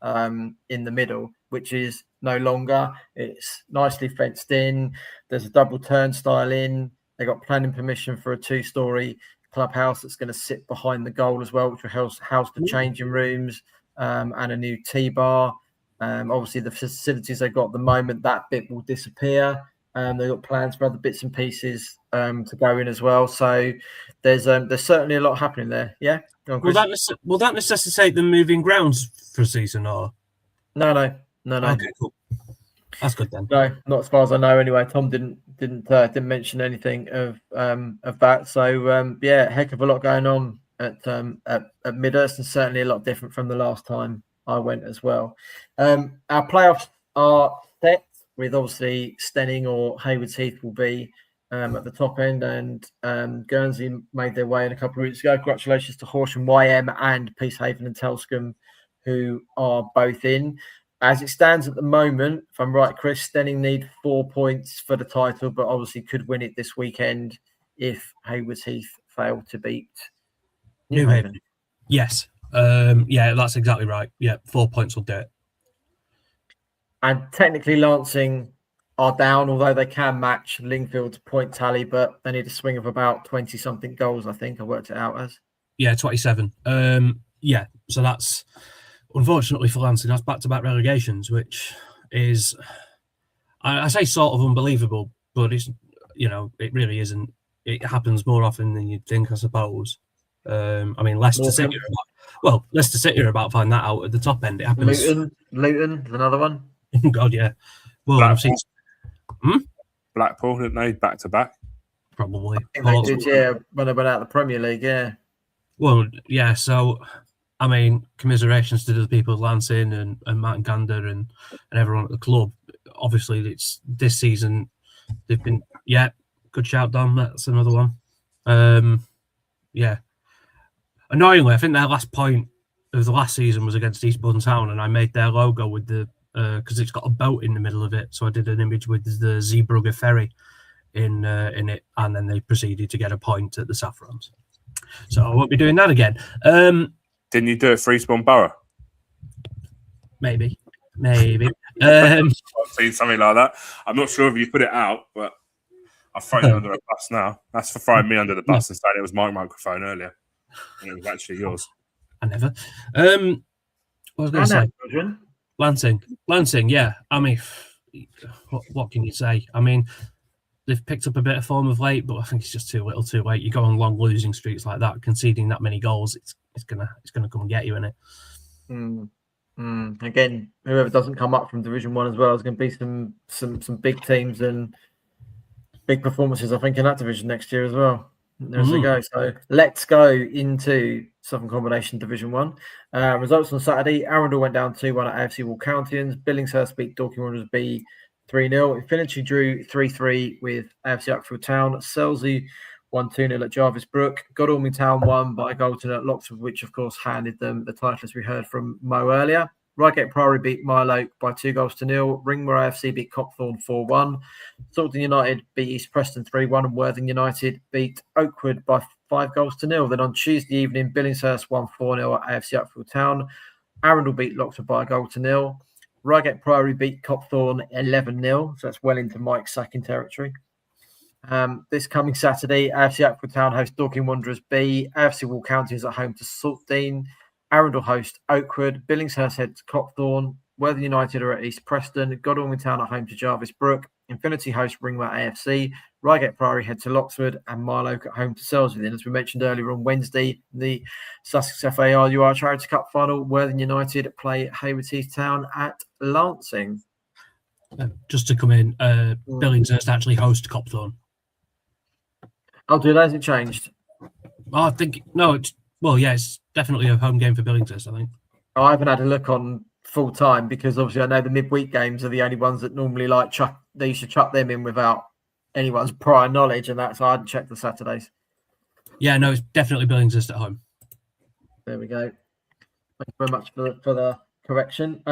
in the middle, which is no longer. It's nicely fenced in. There's a double turnstile in. They got planning permission for a 2-story clubhouse that's going to sit behind the goal as well, which will house the changing rooms and a new tea bar. Obviously, the facilities they got at the moment, that bit will disappear. They've got plans for other bits and pieces to go in as well. So there's certainly a lot happening there. Yeah. Will that necessitate them moving grounds for a season or? No. Okay, cool. That's good then. No, not as far as I know. Anyway, Tom didn't mention anything of that. So yeah, heck of a lot going on at Midhurst, and certainly a lot different from the last time I went as well. Our playoffs are set with obviously Stenning or Haywards Heath will be at the top end, and Guernsey made their way in a couple of weeks ago. Congratulations to Horsham YM and Peacehaven and Telscombe, who are both in. As it stands at the moment, if I'm right, Chris, Stenning need 4 points for the title, but obviously could win it this weekend if Haywards Heath fail to beat New Haven. Yes. Yeah, that's exactly right. Yeah, 4 points will do it. And technically Lancing are down, although they can match Lingfield's point tally, but they need a swing of about 20-something goals, I think. I worked it out as. Yeah, 27. Yeah, so that's... Unfortunately for Lancing, that's back-to-back relegations, which is, I say sort of unbelievable, but it's, it really isn't. It happens more often than you'd think, I suppose. I mean, Leicester City are about to find that out at the top end. It happens. Luton is another one. God, yeah. Well, Blackpool. I've seen Blackpool, didn't they? Back to back. probably. I think they did, yeah, when they went out of the Premier League, yeah. Well, yeah, so I mean, commiserations to the people of Lancing and Martin Gander and everyone at the club. Obviously, it's this season. They've been, good shout, Don. That's another one. Yeah. Annoyingly, I think their last point of the last season was against Eastbourne Town, and I made their logo with the because it's got a boat in the middle of it. So I did an image with the Zeebrugge ferry in it, and then they proceeded to get a point at the Saffrons. So I won't be doing that again. Didn't you do it for Eastbourne Borough? Maybe. I've seen something like that. I'm not sure if you put it out, but I'll throw you under a bus now. That's for throwing me under the bus and saying it was my microphone earlier. And it was actually yours. I never. What was I going to say? Lancing, yeah. I mean, what can you say? I mean, they've picked up a bit of form of late, but I think it's just too little, too late. You go on long losing streaks like that, conceding that many goals, it's gonna come and get you, isn't it? Again, whoever doesn't come up from Division 1 as well is going to be some big teams and big performances, I think, in that division next year as well. There's a go. So let's go into Southern Combination Division 1. Results on Saturday: Arundel went down 2-1 at AFC Wolverhampton. Billingshurst beat Dorking Wanderers B 3-0. Infinity drew 3-3 with AFC Uckfield Town. Selsey won 2-0 at Jarvis Brook. Godalming Town won by a goal to Loxford, which of course handed them the title, as we heard from Mo earlier. Reigate Priory beat Milo by 2-0. Ringmore AFC beat Copthorne 4-1. Salton United beat East Preston 3-1, and Worthing United beat Oakwood by 5-0. Then on Tuesday evening, Billingshurst won 4-0 at AFC Uckfield Town. Arundel beat Loxford by 1-0. Reigate Priory beat Copthorne 11-0, so that's well into Mike's sacking territory. This coming Saturday, AFC Uckfield Town host Dorking Wanderers B. AFC Wolverhampton is at home to Saltdean. Arundel host Oakwood. Billingshurst head to Copthorne. Worthing United are at East Preston. Godalming Town at home to Jarvis Brook. Infinity host Ringmore AFC. Reigate Priory head to Loxford, and Milo at home to Selsey. Then, as we mentioned earlier on Wednesday, the Sussex FARUR Charity Cup final, Worthing United play Haywards Heath Town at Lancing. Just to come in, Billingshurst actually host Copthorne. Oh, do they? Has it changed? I think it's definitely a home game for Billingshurst, I think. I haven't had a look on full time because obviously I know the midweek games are the only ones that normally they used to chuck them in without anyone's prior knowledge, and that's so I hadn't checked the Saturdays. Yeah, no, it's definitely Billingshurst at home. There we go. Thank you very much for the correction.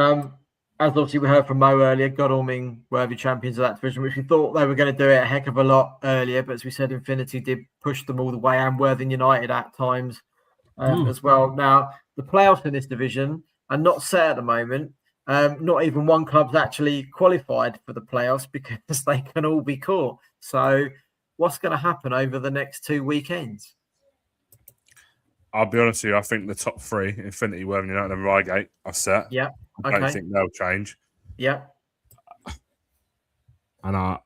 As obviously we heard from Mo earlier, Godalming were the champions of that division, which we thought they were going to do it a heck of a lot earlier, but as we said, Infinity did push them all the way, and Worthing United at times as well. Now, the playoffs in this division are not set at the moment. Not even one club's actually qualified for the playoffs because they can all be caught. So what's going to happen over the next 2 weekends? I'll be honest with you, I think the top three, Infinity, Worthing United and Reigate, are set. Yeah. I don't think they'll change. Yeah. And I'm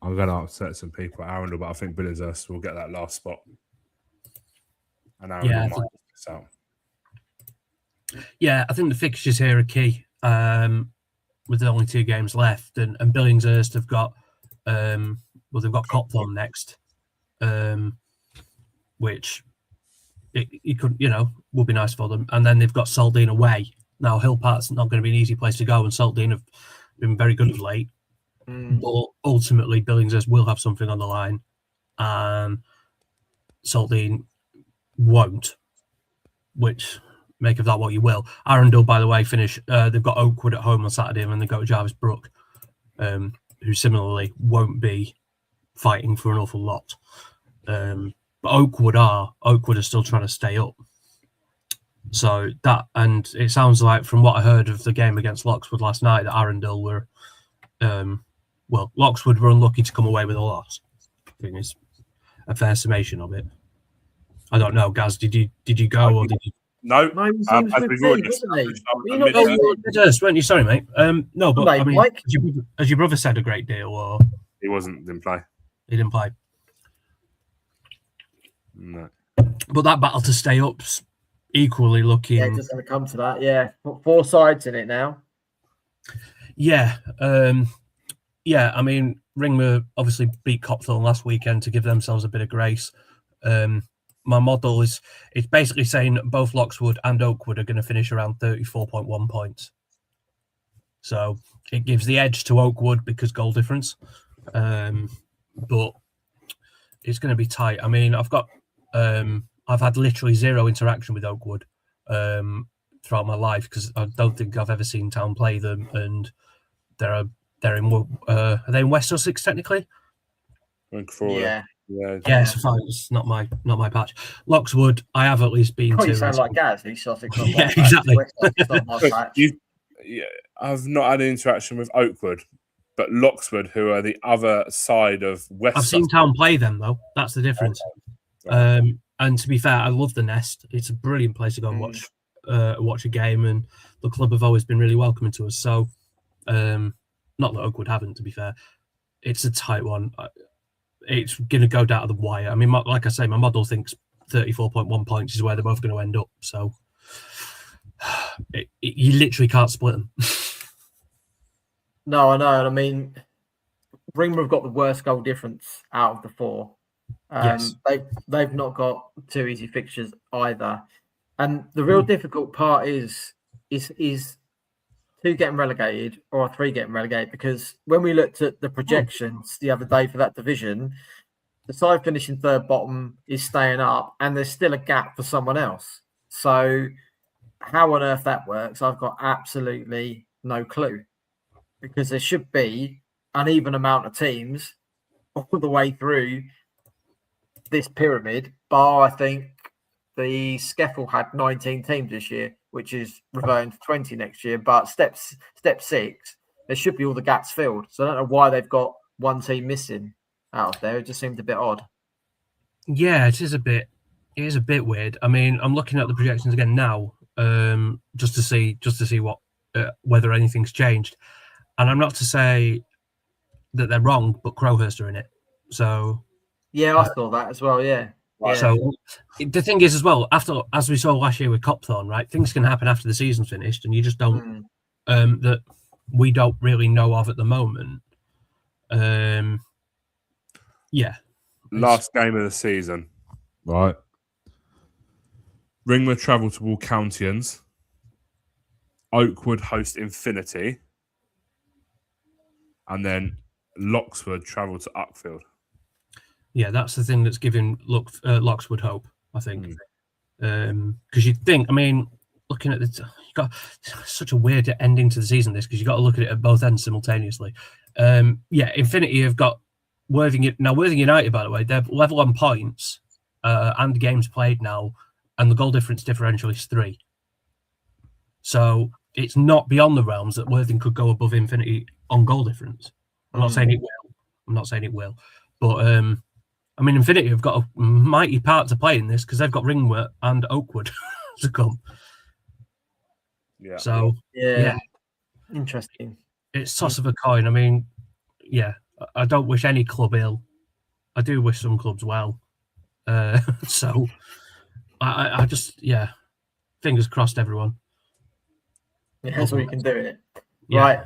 going to upset some people at Arundel, but I think Billingshurst will get that last spot. And Arundel might miss out. Yeah, I think the fixtures here are key. with only 2 games left, and Billingshurst have got they've got Copthorne next, which it could would be nice for them, and then they've got Saltdean away. Now Hill Park's not going to be an easy place to go, and Saltdean have been very good of late. But ultimately, Billingshurst will have something on the line, and Saltdean won't. Which, make of that what you will. Arundel, by the way, finish. They've got Oakwood at home on Saturday, and then they go to Jarvis Brook, who similarly won't be fighting for an awful lot. But Oakwood are still trying to stay up. So that, and it sounds like from what I heard of the game against Loxwood last night, that Arundel were, Loxwood were unlucky to come away with a loss. I think it's a fair summation of it. I don't know, Gaz. Did you go or did you? No, he seems as with we've me, already wasn't he? established, You're not I'm going Just weren't you? Sorry, mate. No, but Mate, I mean, Mike? has your brother said a great deal, or he didn't play. he didn't play? No. But that battle to stay up's equally looking. Yeah, just going to come to that. Yeah, 4 sides in it now. Yeah, I mean, Ringmer obviously beat Copthorne last weekend to give themselves a bit of grace. My model it's basically saying both Loxwood and Oakwood are going to finish around 34.1 points. So it gives the edge to Oakwood because goal difference. But it's going to be tight. I mean, I've had literally 0 interaction with Oakwood throughout my life because I don't think I've ever seen Town play them, and they're in are they in West Sussex technically? Yeah. Yeah, it's fine. It's not my patch. Loxwood, I have at least been to. You sound like Gaz. He's Sussex. Not Yeah, my patch. exactly. West Sussex, not my patch. I've not had an interaction with Oakwood, but Loxwood, who are the other side of West. I've seen Town play them though. That's the difference. Okay. And to be fair, I love the Nest. It's a brilliant place to go and watch a game, and the club have always been really welcoming to us. So, not that Oakwood haven't. To be fair, it's a tight one. It's going to go down to the wire. I mean, like I say, my model thinks 34.1 points is where they're both going to end up. So you literally can't split them. No, I know. And I mean, Ringmer have got the worst goal difference out of the 4. Yes. They've not got 2 easy fixtures either. And the real difficult part is 2 getting relegated or 3 getting relegated, because when we looked at the projections the other day for that division, the side finishing 3rd bottom is staying up, and there's still a gap for someone else. So how on earth that works, I've got absolutely no clue, because there should be an even amount of teams all the way through this pyramid, bar I think the Skeffel had 19 teams this year, which is reverting to 20 next year. But step 6, there should be all the gaps filled. So I don't know why they've got 1 team missing out of there. It just seemed a bit odd. Yeah, it is a bit weird. I mean, I'm looking at the projections again now, just to see what whether anything's changed. And I'm not to say that they're wrong, but Crowhurst are in it. So yeah, I saw that as well. Yeah. Right. So the thing is, as well, as we saw last year with Copthorne, right? Things can happen after the season's finished, and you just don't that we don't really know of at the moment. Last game of the season, right? Ringmer travel to Walcountians. Oakwood host Infinity, and then Loxwood travel to Uckfield. Yeah, that's the thing that's giving Loxwood hope, I think. Because you'd think, I mean, looking at you got such a weird ending to the season, because you got to look at it at both ends simultaneously. Infinity have got Worthing. Now, Worthing United, by the way, they're level on points and games played now, and the goal difference differential is 3. So it's not beyond the realms that Worthing could go above Infinity on goal difference. I'm not saying it will. But I mean, Infinity have got a mighty part to play in this, because they've got Ringmer and Oakwood to come. Yeah. So yeah, interesting. It's toss of a coin. I mean, yeah, I don't wish any club ill. I do wish some clubs well. So I just, fingers crossed, everyone. Yeah, that's what you can do in it. Yeah. Right.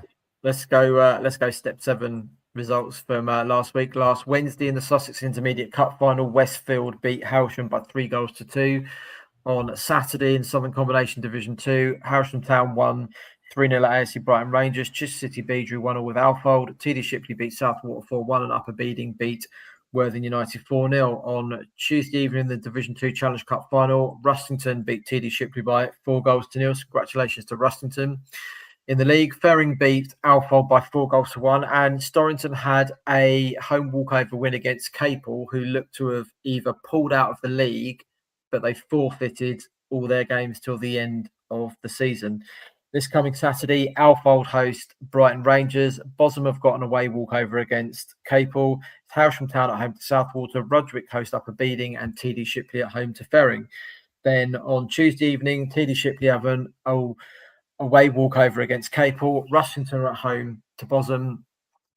let's go step 7 results from last week. Last Wednesday in the Sussex Intermediate Cup final, Westfield beat Hailsham by 3-2. On Saturday in Southern Combination Division 2, Hailsham Town won 3-0 at AFC Brighton Rangers. Chester City B drew 1-1 with Alfold. TD Shipley beat Southwater 4-1 and Upper Beeding beat Worthing United 4-0. On Tuesday evening, the Division 2 Challenge Cup final, Rustington beat TD Shipley by 4-0. Congratulations to Rustington. In the league, Ferring beat Alfold by 4-1, and Storrington had a home walkover win against Capel, who looked to have either pulled out of the league, but they forfeited all their games till the end of the season. This coming Saturday, Alfold host Brighton Rangers. Bosham have got an away walkover against Capel. Hailsham Town at home to Southwater. Rudgwick host Upper Beeding, and TD Shipley at home to Ferring. Then on Tuesday evening, TD Shipley have an away walkover against Capel. Rushington are at home to Bosham,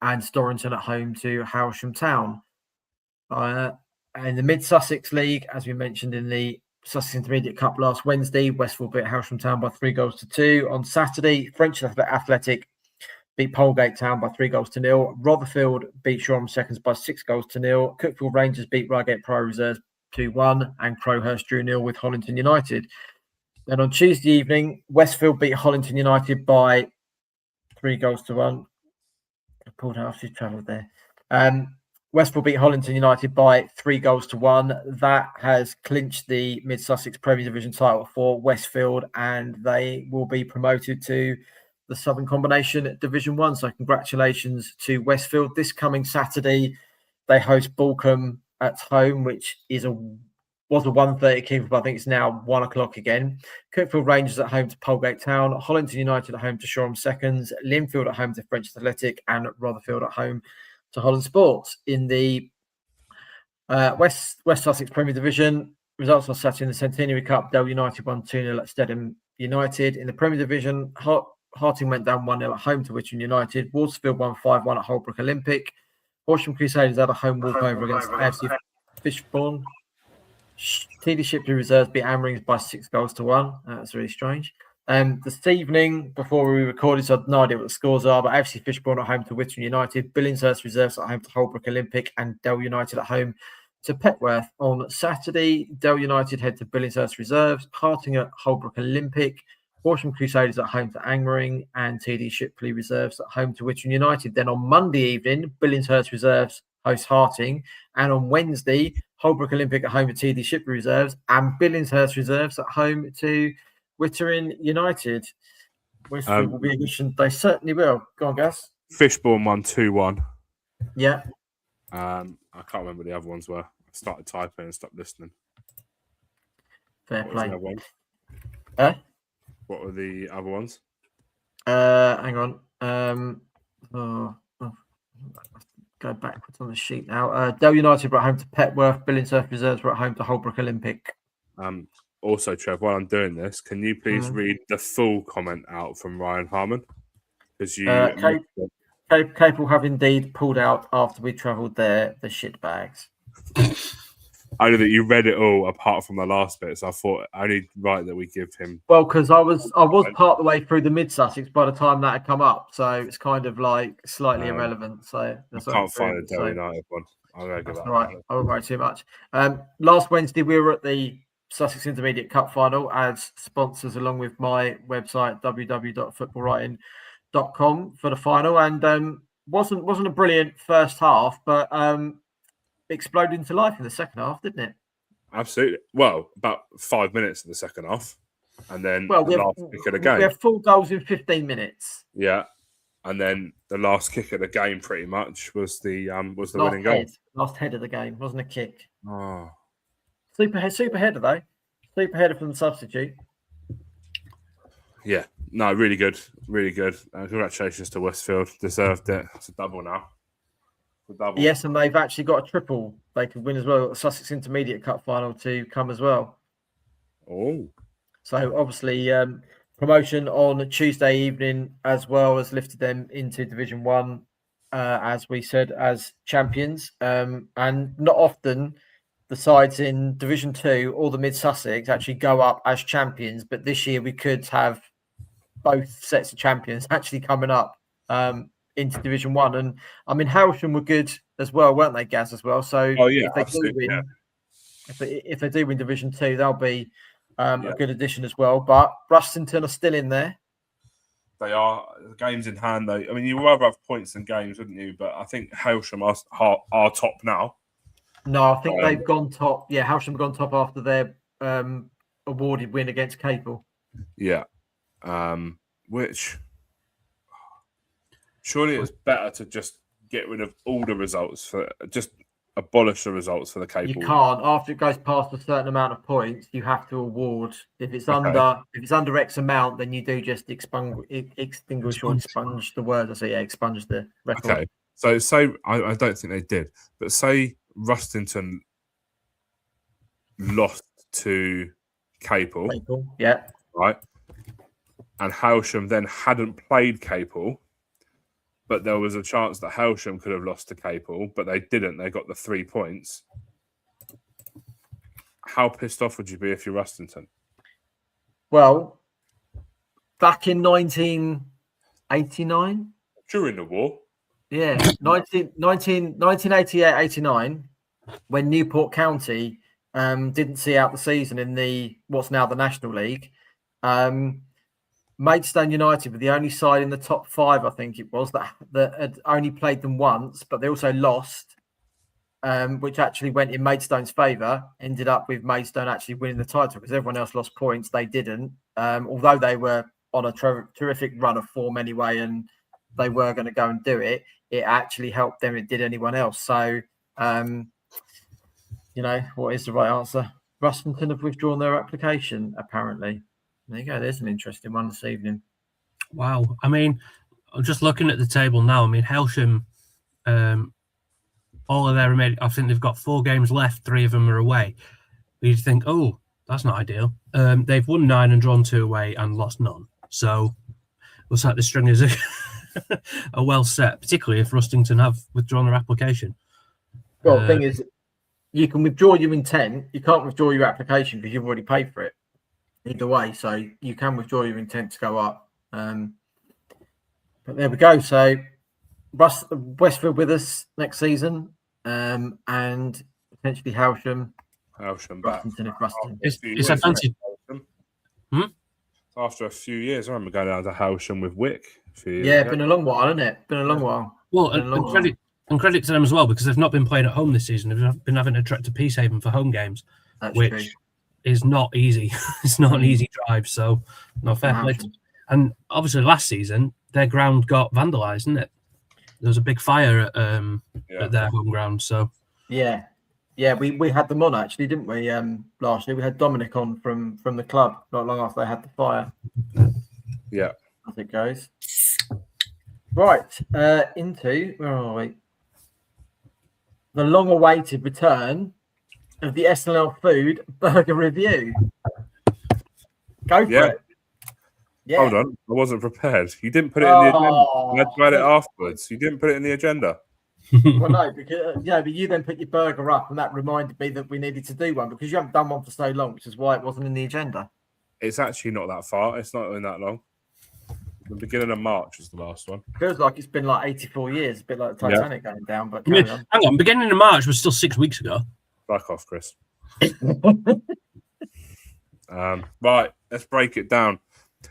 and Storrington at home to Hailsham Town. In the Mid-Sussex League, as we mentioned in the Sussex Intermediate Cup last Wednesday, Westfield beat Hailsham Town by 3-2. On Saturday, French Athletic beat Polegate Town by 3-0. Rotherfield beat Shoreham Seconds by 6-0. Cookfield Rangers beat Reigate Prior Reserves 2-1, and Crowhurst drew 0 with Hollington United. Then on Tuesday evening, Westfield beat Hollington United by 3-1. I pulled out after you travelled there. Westfield beat Hollington United by 3-1. That has clinched the Mid-Sussex Premier Division title for Westfield, and they will be promoted to the Southern Combination Division 1. So congratulations to Westfield. This coming Saturday, they host Balcombe at home, which was a 1:30 kickoff, but I think it's now 1 o'clock again. Cookfield Rangers at home to Polegate Town. Hollington United at home to Shoreham Seconds. Linfield at home to French Athletic, and Rotherfield at home to Holland Sports. In the West Sussex Premier Division, results on Saturday in the Centenary Cup, Dale United won 2-0 at Stedham United. In the Premier Division, Harting went down 1-0 at home to Wittering United. Watersfield won 5-1 at Holbrook Olympic. Horsham Crusaders had a home walkover against AFC Fishbourne. TD Shipley Reserves beat Amrings by 6-1. That's really strange. This evening, before we recorded, so I had no idea what the scores are, but AFC Fishbourne at home to Wittering United, Billingshurst Reserves at home to Holbrook Olympic, and Dale United at home to Petworth. On Saturday, Dale United head to Billingshurst Reserves, Harting at Holbrook Olympic, Horsham Crusaders at home to Angmering, and TD Shipley Reserves at home to Wittering United. Then on Monday evening, Billingshurst Reserves host Harting, and on Wednesday, Holbrook Olympic at home to TD Shipley Reserves, and Billingshurst Reserves at home to Wittering United. Westfield will be a good. They certainly will. Go on, Gus. Fishbourne won 2-1. Yeah. I can't remember what the other ones were. I started typing and stopped listening. Fair What was play. the other one? What were the other ones? Hang on. Go backwards on the sheet now. Dale United were at home to Petworth. Billingshurst Reserves were at home to Holbrook Olympic. Also, Trev, while I'm doing this, can you please read the full comment out from Ryan Harmon? Because Capel have indeed pulled out after we travelled there, the shit bags. I know that you read it all apart from the last bit, so I thought only right that we give him. Well, because I was part of the way through the Mid-Sussex by the time that had come up, so it's kind of like slightly irrelevant. So I can't find the Dale United one. I'm going to give that. All right, I won't worry too much. Last Wednesday, we were at the Sussex Intermediate Cup final as sponsors, along with my website www.footballwriting.com for the final, and wasn't a brilliant first half, but exploded into life in the second half, didn't it? Absolutely. Well, about 5 minutes in the second half, and then the last kick of the game. We have 4 goals in 15 minutes. Yeah, and then the last kick of the game, pretty much, was the last winning goal. Last head of the game, wasn't a kick. Oh. Super header though. Super header from the substitute. Yeah, no, really good, really good. Congratulations to Westfield, deserved it. It's a double now. It's a double. Yes, and they've actually got a triple. They could win as well. The Sussex Intermediate Cup final to come as well. Oh, so obviously promotion on Tuesday evening as well has lifted them into Division 1, as we said, as champions. And not often the sides in Division 2 or the Mid-Sussex actually go up as champions, but this year we could have both sets of champions actually coming up into Division 1. And I mean, Hailsham were good as well, weren't they, Gaz, as well? So if they do win, if they do win Division 2, they'll be a good addition as well. But Rustington are still in there. They are. The games in hand, though. I mean, you would rather have points than games, wouldn't you? But I think Hailsham are top now. No, I think they've gone top. Yeah, Hailsham have gone top after their awarded win against Capel. Yeah. Which surely it's better to just get rid of all the results for just abolish the results for the Capel. You can't. After it goes past a certain amount of points, you have to award. If it's under X amount, then you do just extinguish or expunge the word. I say expunge the record. Okay. So say I don't think they did, but say Rustington lost to Capel. Yeah. Right. And Hailsham then hadn't played Capel, but there was a chance that Hailsham could have lost to Capel, but they didn't. They got the 3 points. How pissed off would you be if you're Rustington? Well, back in 1989? During the war? Yeah, 1988-89, when Newport County didn't see out the season in the what's now the National League. Maidstone United were the only side in the top 5, I think it was, that had only played them once, but they also lost, which actually went in Maidstone's favour. Ended up with Maidstone actually winning the title because everyone else lost points. They didn't, although they were on a terrific run of form anyway, and they were going to go and do it. It actually helped them. It did anyone else. So, what is the right answer? Rustington have withdrawn their application, apparently. There you go. There's an interesting one this evening. Wow. I mean, I'm just looking at the table now. I mean, Hailsham, all of their remaining, I think they've got 4 games left. 3 of them are away. You'd think, oh, that's not ideal. They've won 9 and drawn 2 away and lost none. So looks like the stringers are well set, particularly if Rustington have withdrawn their application. Well, the thing is, you can withdraw your intent. You can't withdraw your application because you've already paid for it. Either way, so you can withdraw your intent to go up. But there we go. So Westfield with us next season, and potentially Hailsham back. It's a fancy. After a few years, I remember going down to Hailsham with Wick. Been a long while, hasn't it? Been a long while. Well, and credit to them as well, because they've not been playing at home this season. They've been having to trek to Peacehaven for home games, which is not easy. It's not an easy drive, so no fair play. And obviously, last season their ground got vandalised, didn't it? There was a big fire at their home ground. So we had them on actually, didn't we? Last year we had Dominic on from the club not long after they had the fire. Yeah, as it goes. Right, into where are we? The long-awaited return of the SNLF Food Burger Review. Go for it. Yeah. Hold on, I wasn't prepared. You didn't put it in the agenda. You had to add it afterwards. You didn't put it in the agenda. Well, no, because but you then put your burger up, and that reminded me that we needed to do one because you haven't done one for so long, which is why it wasn't in the agenda. It's actually not that far. It's not been that long. The beginning of March was the last one. Feels like it's been like 84 years, a bit like the Titanic going down. But hang on, beginning of March was still 6 weeks ago. Back off, Chris. Right, let's break it down.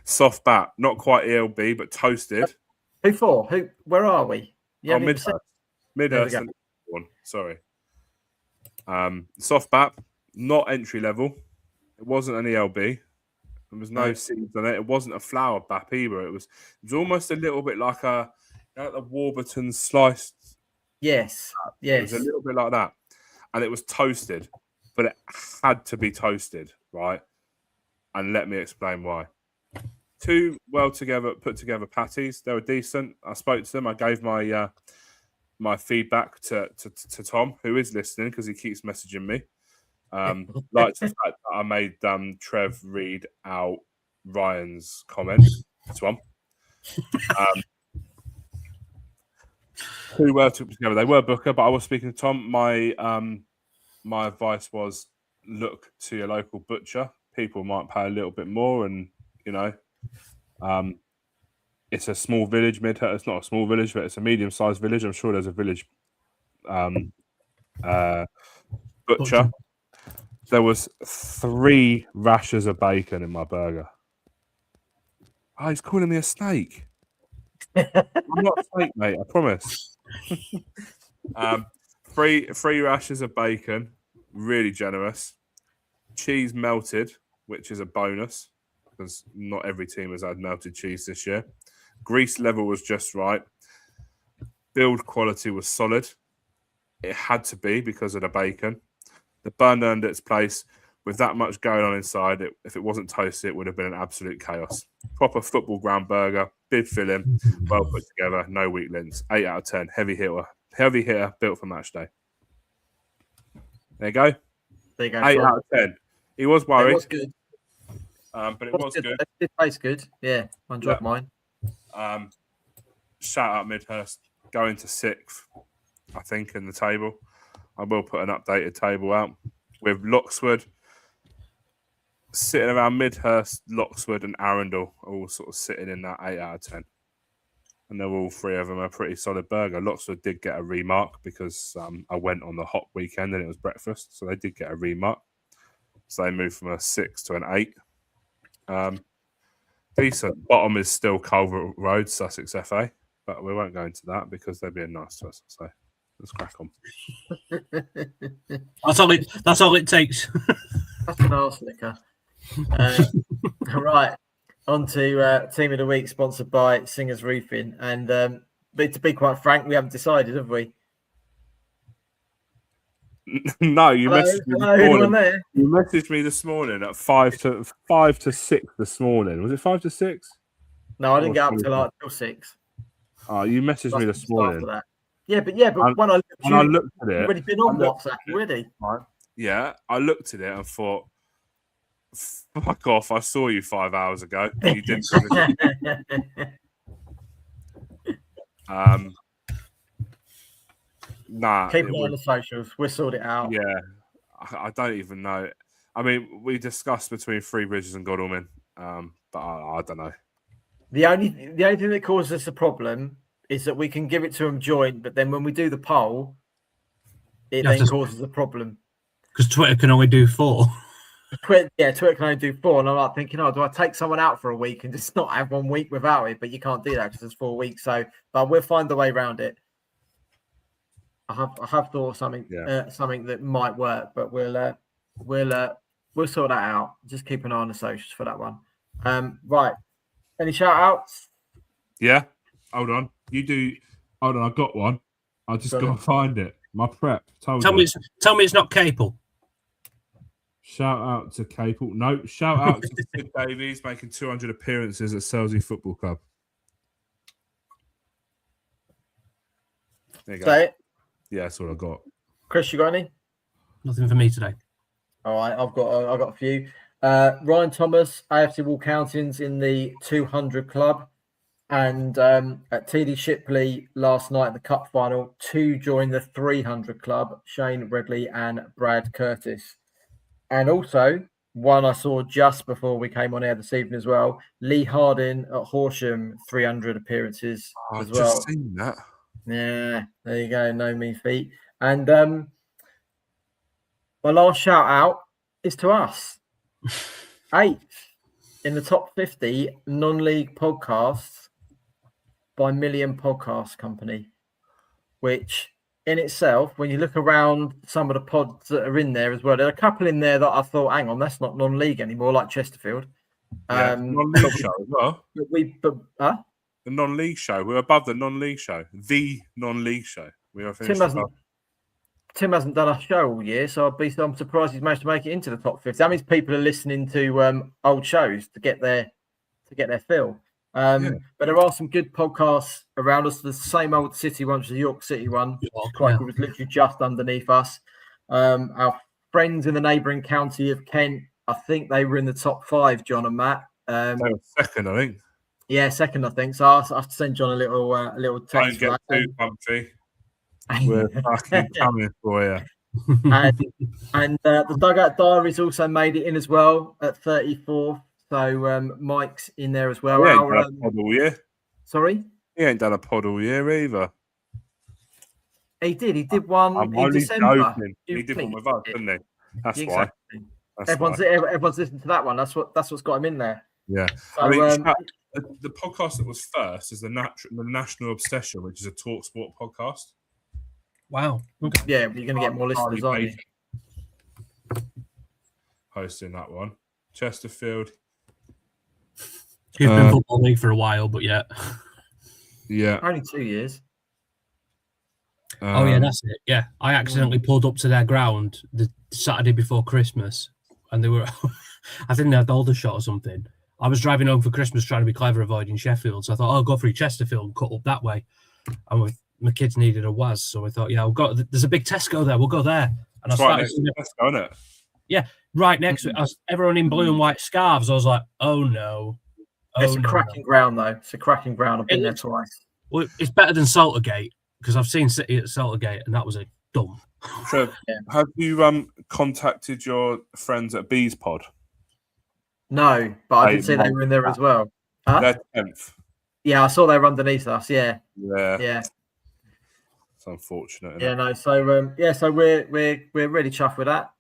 Soft bat, not quite ELB, but toasted. Who for? Who? Where are we? Yeah, Midhurst. One. Sorry. Soft bat, not entry level. It wasn't an ELB. There was no seeds on it. It wasn't a flour bap either. It was almost a little bit like the Warburton sliced. Yes. It was a little bit like that. And it was toasted, but it had to be toasted, right? And let me explain why. 2 put together patties. They were decent. I spoke to them. I gave my my feedback to Tom, who is listening because he keeps messaging me. Like the fact that I made Trev read out Ryan's comment. That's one. 2 well together. They were Booker, but I was speaking to Tom. My advice was look to your local butcher. People might pay a little bit more, and It's a small village, Midhurst. It's not a small village, but it's a medium-sized village. I'm sure there's a village butcher. There was 3 rashers of bacon in my burger. Oh, he's calling me a snake. I'm not a snake, mate. I promise. 3 rashers of bacon, really generous. Cheese melted, which is a bonus because not every team has had melted cheese this year. Grease level was just right. Build quality was solid. It had to be because of the bacon. The bun earned its place. With that much going on inside, if it wasn't toasted, it would have been an absolute chaos. Proper football ground burger, big filling, well put together, no weak links. 8 out of 10, heavy hitter, built for match day. There you go. There you go. 8 out of 10. He was worried. It was good. But it was good. It did taste good. Yeah, I enjoyed mine. Shout out Midhurst, going to 6th, I think, in the table. I will put an updated table out with Loxwood sitting around Midhurst, Loxwood, and Arundel, all sort of sitting in that 8 out of 10. And they're all 3 of them a pretty solid burger. Loxwood did get a remark because I went on the hot weekend and it was breakfast, so they did get a remark. So they moved from a 6 to an 8. Decent. Bottom is still Culvert Road, Sussex FA, but we won't go into that because they're being nice to us. So let's crack on. That's all it takes. That's an arse liquor. Right, on to Team of the Week, sponsored by Singers Roofing. And to be quite frank, we haven't decided, have we? No, you messaged me this morning. There? You messaged me this morning at 5 to 6 this morning. Was it 5 to 6? No, I didn't get up till 6. Oh, you messaged me this morning. That. Yeah, but when I looked at it, you've already been on WhatsApp already. Right. Yeah, I looked at it and thought, fuck off, I saw you 5 hours ago. You didn't. Nah. Keep it on the socials. We'll sort it out. Yeah. I don't even know. I mean, we discussed between Three Bridges and Godalming, but I don't know. The only thing that causes us a problem is that we can give it to them joint, but then when we do the poll, it then causes a problem. Because Twitter can only do 4. Twitter can only do 4, and I'm like thinking, do I take someone out for a week and just not have 1 week without it? But you can't do that because it's 4 weeks. So, but we'll find a way around it. I have thought of something that might work, but we'll sort that out. Just keep an eye on the socials for that one. Right. Any shout outs? Yeah. Hold on. You do. Hold on. I got one. I just got to find it. My prep. Tell me it's not Capel. Shout out to Capel. No. Shout out to Sid Davies making 200 appearances at Selsey Football Club. There you go. Say it. Yeah, that's all I got. Chris, you got any? Nothing for me today. All right, I've got a few. Ryan Thomas, AFC Walcoutins in the 200 club, and at TD Shipley last night in the cup final, 2 joined the 300 club, Shane Redley and Brad Curtis. And also, one I saw just before we came on air this evening as well, Lee Harding at Horsham, 300 appearances as well. I've just seen that. Yeah, there you go. No mean feat. And my last shout out is to us. 8th in the top 50 non-league podcasts by Million Podcast Company, which in itself, when you look around some of the pods that are in there as well, there are a couple in there that I thought, hang on, that's not non-league anymore, like Chesterfield. Non-league show as well. The non-league show. We're above the non-league show. The non-league show. We are finished. Tim hasn't done a show all year, so I'm surprised he's managed to make it into the top 50. That means people are listening to old shows to get their fill. But there are some good podcasts around us. The same old city one, which is the York City one. Was literally just underneath us. Our friends in the neighbouring county of Kent, I think they were in the top 5, John and Matt. They were second, I think. Yeah, second, I think. So I'll have to send John a little text. Don't get too comfy. We're fucking coming for you. And the Dugout Diaries also made it in as well at 34th. So Mike's in there as well. Yeah, Sorry? He ain't done a pod all year either. He did one I'm in only December. joking. He did one with us, didn't he? That's why. Exactly. That's Everyone's why. everyone's listening to that one. That's what's got him in there. Yeah. So, I mean, the podcast that was first is the National Obsession, which is a talk sport podcast. Wow. Okay. yeah, you're going to get more listeners, aren't you? Hosting that one. Chesterfield. He's been Football League for a while, but yeah. Yeah. Only 2 years. Oh, yeah, that's it. Yeah. I accidentally pulled up to their ground the Saturday before Christmas, and they were, I think they had Aldershot or something. I was driving home for Christmas trying to be clever, avoiding Sheffield. So I thought, I'll go through Chesterfield and cut up that way. And my kids needed a WAS. So I thought, yeah, there's a big Tesco there. We'll go there. And it's I right started next to Tesco, isn't it? Yeah, right next to it. Everyone in blue and white scarves. I was like, oh, no. It's a cracking ground, though. It's a cracking ground. I've been there twice. Well, it's better than Saltergate, because I've seen City at Saltergate, and that was a dumb. So, have you contacted your friends at Bees Pod? No, but I did see they were in there as well. Huh? They're 10th. Yeah, I saw they were underneath us. Yeah. It's unfortunate. Yeah, no. So so we're really chuffed with that.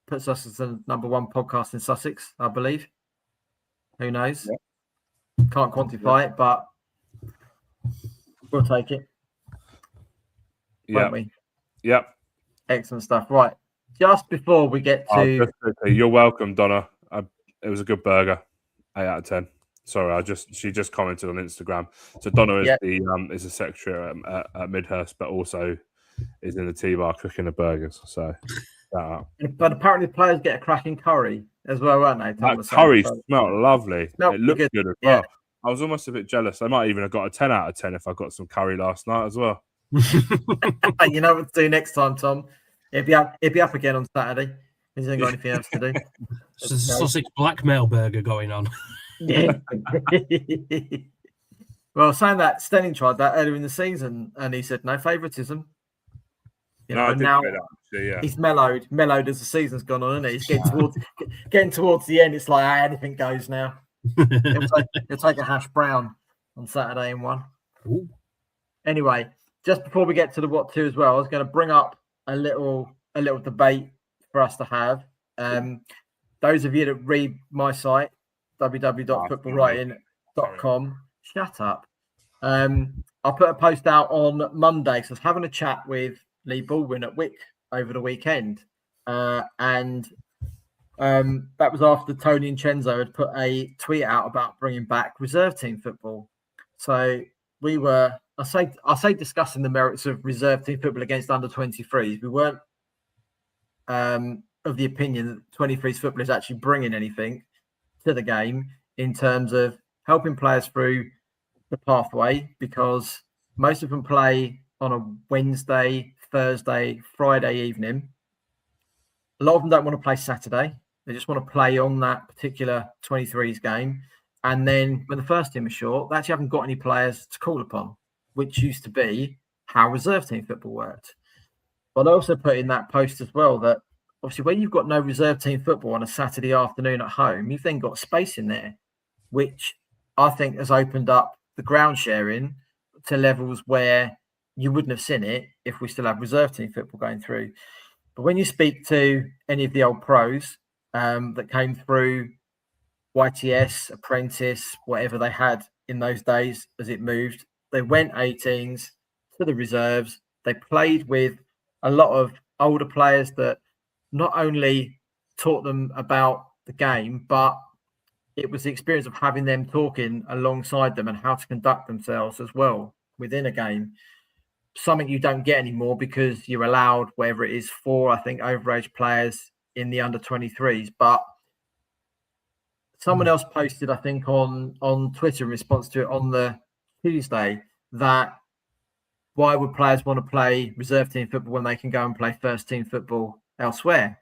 Puts us as the #1 podcast in Sussex, I believe. Who knows? Yeah. Can't quantify it, but we'll take it. Won't we? Yep. Excellent stuff. Right. Just before we get to you're welcome, Donna. It was a good burger. 8 out of 10. Sorry, she just commented on Instagram. So Donna is is a secretary at Midhurst, but also is in the tea bar cooking the burgers. So, but apparently the players get a cracking curry as well, aren't they? That curry smelled lovely. It looked good as well. Yeah. I was almost a bit jealous. I might even have got a 10 out of 10 if I got some curry last night as well. You know what to do next time, Tom. He'll be up again on Saturday. He's ain't got anything else to do. There's a Sussex blackmail burger going on. Yeah. Well, saying that, Stenning tried that earlier in the season, and he said no favouritism. Now he's mellowed as the season's gone on, isn't it? He's getting towards the end. It's like anything goes now. He'll take a hash brown on Saturday in one. Ooh. Anyway, just before we get to the what to as well, I was going to bring up a little debate for us to have. Those of you that read my site, www.footballwriting.com, shut up. I put a post out on Monday, so I was having a chat with Lee Baldwin at Wick over the weekend, and that was after Tony and Chenzo had put a tweet out about bringing back reserve team football. So we were, I say discussing the merits of reserve team football against under 23s. We weren't of the opinion that 23s football is actually bringing anything to the game in terms of helping players through the pathway, because most of them play on a Wednesday, Thursday, Friday evening. A lot of them don't want to play Saturday. They just want to play on that particular 23s game. And then when the first team is short, they actually haven't got any players to call upon, which used to be how reserve team football worked. But I also put in that post as well that obviously when you've got no reserve team football on a Saturday afternoon at home, you've then got space in there, which I think has opened up the ground sharing to levels where you wouldn't have seen it if we still have reserve team football going through. But when you speak to any of the old pros that came through YTS, Apprentice, whatever they had in those days as it moved, they went 18s to the reserves. They played with a lot of older players that not only taught them about the game, but it was the experience of having them talking alongside them and how to conduct themselves as well within a game. Something you don't get anymore because you're allowed, wherever it is, 4, I think, overage players in the under 23s. But someone else posted, I think, on Twitter in response to it on the Tuesday, that why would players want to play reserve team football when they can go and play first team football elsewhere?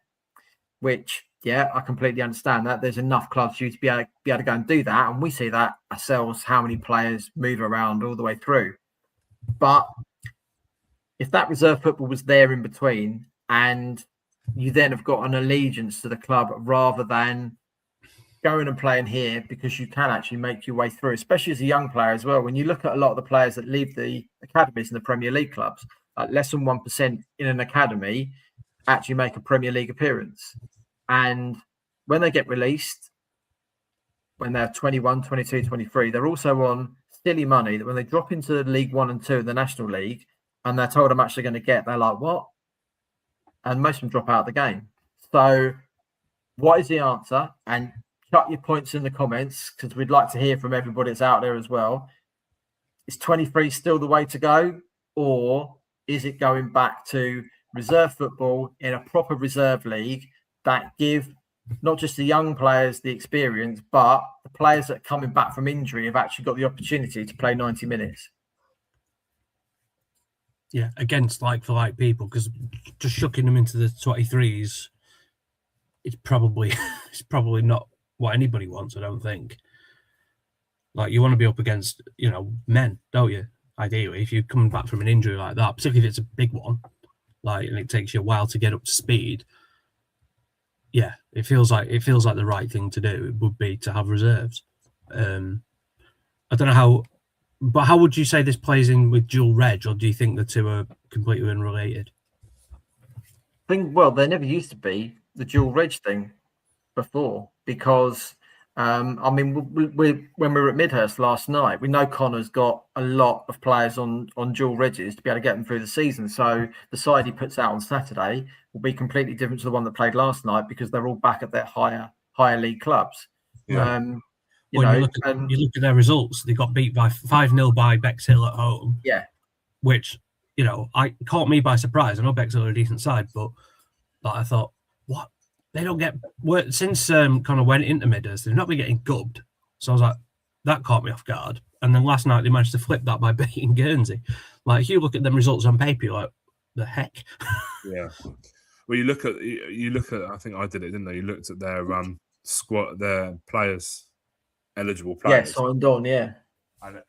Which, yeah, I completely understand that. There's enough clubs for you to be able to go and do that. And we see that ourselves, how many players move around all the way through. But if that reserve football was there in between, and you then have got an allegiance to the club rather than going and playing here because you can actually make your way through, especially as a young player as well. When you look at a lot of the players that leave the academies in the Premier League clubs, less than 1% in an academy actually make a Premier League appearance. And when they get released, when they're 21, 22, 23, they're also on silly money that when they drop into League 1 and 2 in the National League and they're told how much they're going to get, they're like, what? And most of them drop out of the game. So what is the answer? And chuck your points in the comments because we'd like to hear from everybody that's out there as well. Is 23 still the way to go? Or is it going back to reserve football in a proper reserve league that give not just the young players the experience, but the players that are coming back from injury have actually got the opportunity to play 90 minutes? Yeah, against like for like people, because just shucking them into the 23s, it's probably not what anybody wants. I don't think. Like you want to be up against, men, don't you? Ideally, if you're coming back from an injury like that, particularly if it's a big one, and it takes you a while to get up to speed. Yeah, it feels like the right thing to do would be to have reserves. I don't know how would you say this plays in with dual reg, or do you think the two are completely unrelated? I think, well, there never used to be the dual reg thing before because, when we were at Midhurst last night, we know Connor's got a lot of players on dual regs to be able to get them through the season. So the side he puts out on Saturday will be completely different to the one that played last night because they're all back at their higher league clubs. Yeah. You look at their results. They got beat by 5-0 by Bexhill at home. Yeah. Which, I caught me by surprise. I know Bexhill are a decent side, but I thought, what? They don't get work since Connor went into Midhurst. They've not been getting gubbed. So I was like, that caught me off guard. And then last night they managed to flip that by beating Guernsey. Like, if you look at them results on paper, you're like, the heck? Yeah. Well, you look at. I think I did it, didn't I? You looked at their squad, their players, eligible players. Yeah, signed on. Yeah. And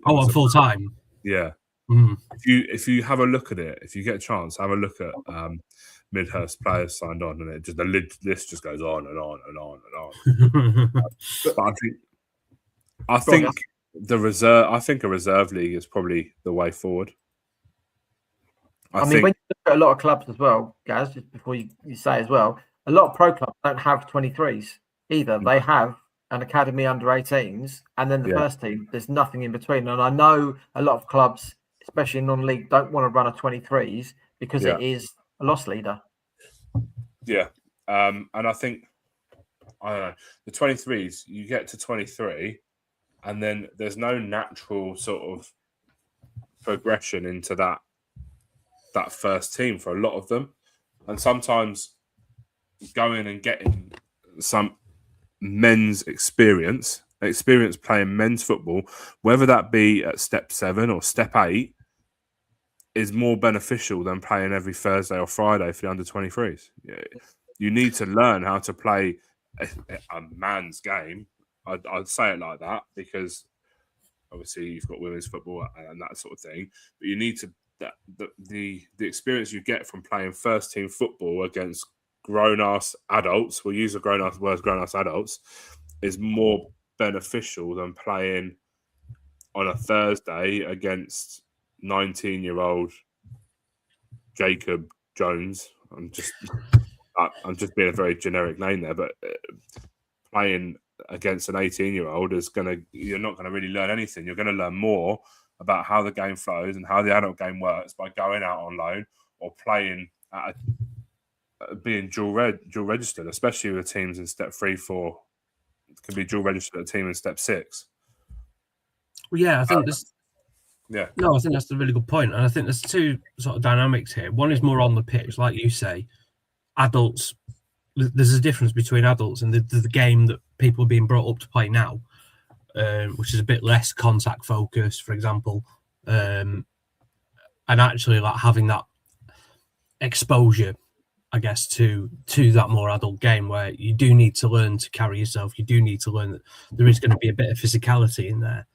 on full time. Yeah. Mm. If you have a look at it, if you get a chance, have a look at Midhurst players signed on, and the list just goes on and on and on and on. But I think a reserve league is probably the way forward. I think when you look at a lot of clubs as well, Gaz, just before you say as well, a lot of pro clubs don't have 23s either. They have an academy under 18s and then the first team. There's nothing in between. And I know a lot of clubs, especially in non-league, don't want to run a 23s because it is a loss leader. Yeah. And I think, I don't know, the 23s, you get to 23 and then there's no natural sort of progression into that first team for a lot of them. And sometimes going and getting some men's experience playing men's football, whether that be at step 7 or step 8, is more beneficial than playing every Thursday or Friday for the under 23s. You need to learn how to play a man's game. I'd say it like that because obviously you've got women's football and that sort of thing, but you need to the experience you get from playing first team football against grown-ass adults, we'll use the grown-ass words, grown-ass adults, is more beneficial than playing on a Thursday against 19-year-old Jacob Jones. I'm just being a very generic name there, but playing against an 18-year-old you're not going to really learn anything. You're going to learn more about how the game flows and how the adult game works by going out on loan or playing at being dual registered, especially with teams in step 3, 4. It can be dual registered at a team in step 6. Well, yeah, I think I think that's a really good point. And I think there's two sort of dynamics here. One is more on the pitch, like you say. Adults, there's a difference between adults and the game that people are being brought up to play now, which is a bit less contact focused, for example, and actually like having that exposure, I guess, to that more adult game where you do need to learn to carry yourself. You do need to learn that there is going to be a bit of physicality in there.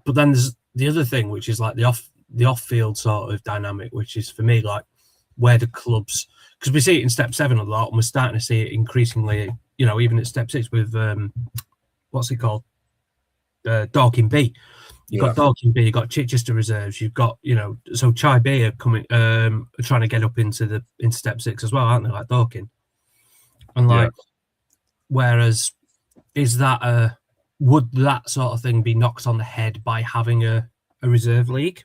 But then there's the other thing, which is like the off-field sort of dynamic, which is for me like where the clubs, because we see it in step 7 a lot, and we're starting to see it increasingly, even at step 6 with what's it called, Dorking B. You've got Dorking B, you've got Chichester reserves, you've got so Chai B are coming, trying to get up into step 6 as well, aren't they? Like Dorking, and whereas is that would that sort of thing be knocked on the head by having a reserve league?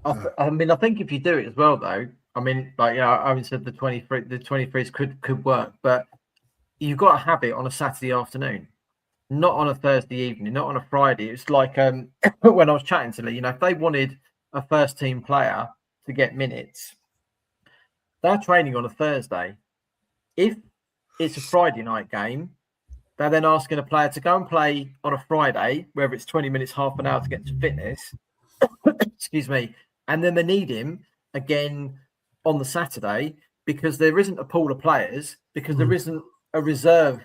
I mean, I think if you do it as well, though, I mean, I haven't said the 23s could work, but you've got to have it on a Saturday afternoon, not on a Thursday evening, not on a Friday. It's like when I was chatting to Lee, if they wanted a first team player to get minutes, they're training on a Thursday. If it's a Friday night game, they're then asking a player to go and play on a Friday, whether it's 20 minutes, half an hour to get to fitness. Excuse me. And then they need him again on the Saturday because there isn't a pool of players, because there isn't a reserve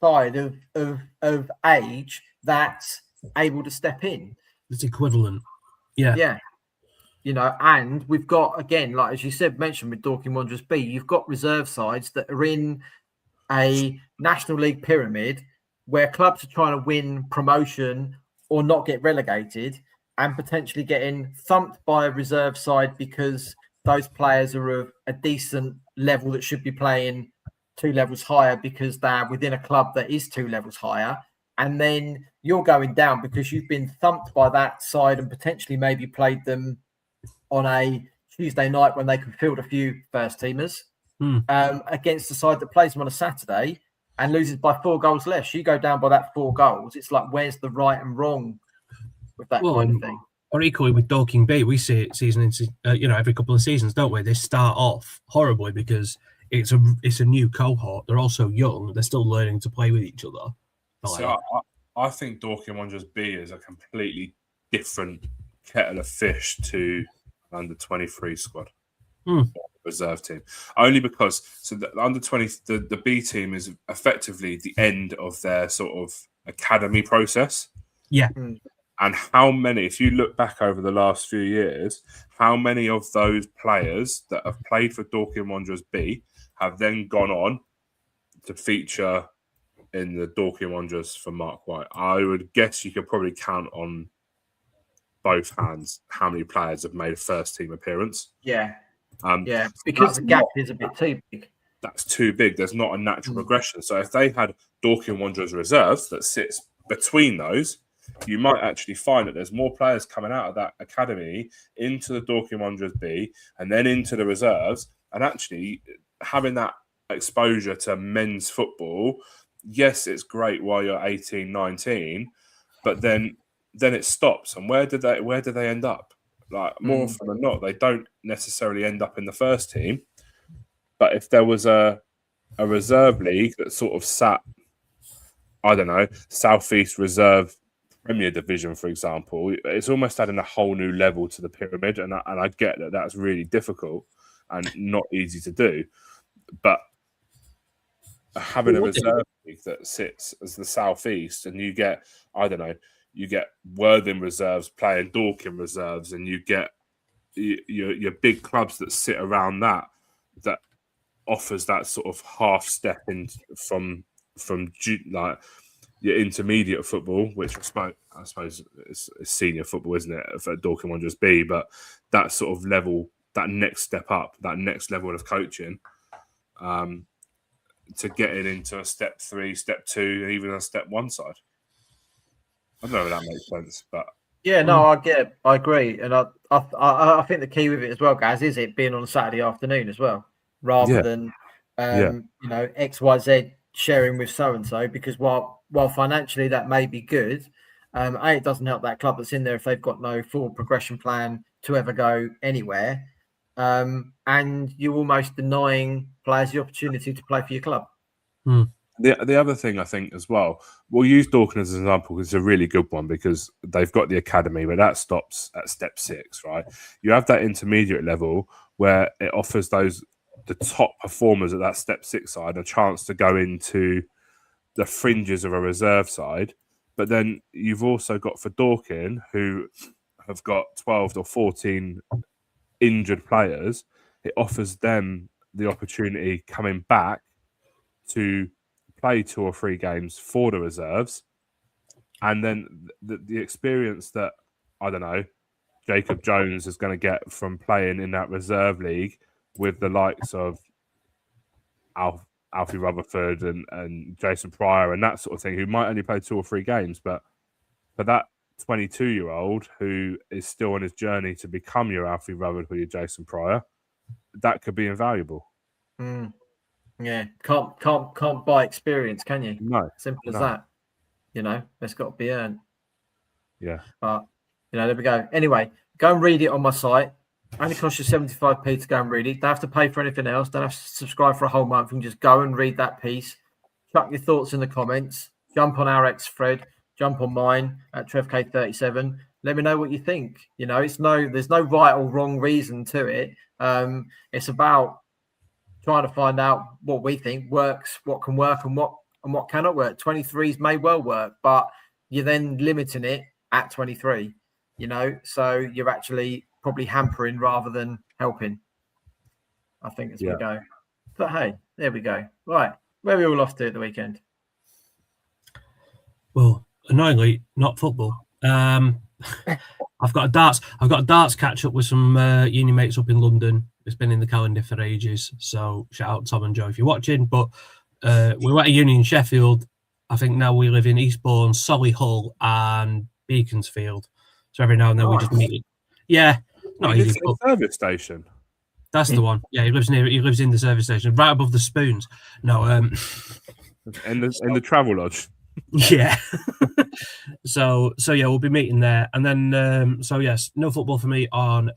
side of age that's able to step in. It's equivalent. Yeah. And we've got, again, like as you said, mentioned with Dorking Wanderers B, you've got reserve sides that are in a National League pyramid where clubs are trying to win promotion or not get relegated, and potentially getting thumped by a reserve side because those players are of a decent level that should be playing 2 levels higher because they're within a club that is 2 levels higher. And then you're going down because you've been thumped by that side and potentially maybe played them on a Tuesday night when they can field a few first teamers against the side that plays them on a Saturday and loses by 4 goals less. You go down by that 4 goals. It's like, where's the right and wrong with that kind of thing? Or equally with Dorking B, we see it every couple of seasons, don't we? They start off horribly because it's a new cohort. They're also young. They're still learning to play with each other. So I think Dorking Wanderers B is a completely different kettle of fish to under 23 squad. Reserve team, only because the under 20 the B team is effectively the end of their sort of academy process. And how many, if you look back over the last few years, how many of those players that have played for Dorking Wanderers B have then gone on to feature in the Dorking Wanderers for Mark White? I would guess you could probably count on both hands how many players have made a first team appearance. Because the gap is a bit too big. That's too big. There's not a natural progression. So if they had Dorking Wanderers reserves that sits between those, you might actually find that there's more players coming out of that academy into the Dorking Wanderers B and then into the reserves, and actually having that exposure to men's football. Yes, it's great while you're 18, 19, but then it stops. And where do they end up? Like, more often than not, they don't necessarily end up in the first team. But if there was a reserve league that sort of sat, I don't know, Southeast Reserve Premier Division, for example, it's almost adding a whole new level to the pyramid. And I get that that's really difficult and not easy to do. But having a reserve league that sits as the Southeast, and you get, I don't know, you get Worthing reserves playing Dorking reserves, and you get your big clubs that sit around that offers that sort of half step in from like your intermediate football, which I suppose is senior football, isn't it, for Dorking Wanderers B? But that sort of level, that next step up, that next level of coaching, to get it into a step 3, step 2, and even a step 1 side. I don't know if that makes sense, but I get it. I agree, and I think the key with it as well, guys, is it being on a Saturday afternoon as well, rather than XYZ sharing with so and so. Because while financially that may be good, it doesn't help that club that's in there if they've got no full progression plan to ever go anywhere, and you're almost denying players the opportunity to play for your club. The other thing I think as well, we'll use Dorking as an example because it's a really good one, because they've got the academy, but that stops at step 6, right? You have that intermediate level where it offers the top performers at that step 6 side a chance to go into the fringes of a reserve side. But then you've also got for Dorking, who have got 12 or 14 injured players, it offers them the opportunity coming back to play 2 or 3 games for the reserves. And then the experience that, I don't know, Jacob Jones is going to get from playing in that reserve league with the likes of Alfie Rutherford and Jason Pryor and that sort of thing, who might only play 2 or 3 games, but for that 22-year-old who is still on his journey to become your Alfie Rutherford or your Jason Pryor, that could be invaluable. Yeah, can't buy experience, can you? No, simple as that. It's got to be earned. Yeah, but there we go. Anyway, go and read it on my site. Only costs you 75p to go and read it. Don't have to pay for anything else. Don't have to subscribe for a whole month. You can just go and read that piece. Chuck your thoughts in the comments. Jump on our X thread. Jump on mine at TrevK37. Let me know what you think. There's no right or wrong reason to it. It's about trying to find out what we think works, what can work, and what cannot work. 23s may well work, but you're then limiting it at 23. So you're actually probably hampering rather than helping, I think, as we go. But hey, there we go. Right, where are we all off to at the weekend? Well, annoyingly, not football. I've got a darts catch up with some uni mates up in London. It's been in the calendar for ages, so shout out Tom and Joe if you're watching. But we were at a uni in Sheffield. I think now we live in Eastbourne, Solihull, and Beaconsfield. So every now and then we just meet. Yeah, not easy. The service station. That's the one. Yeah, he lives in the service station, right above the Spoons. No, in the travel lodge. Yeah. so yeah, we'll be meeting there, and then so yes, no football for me on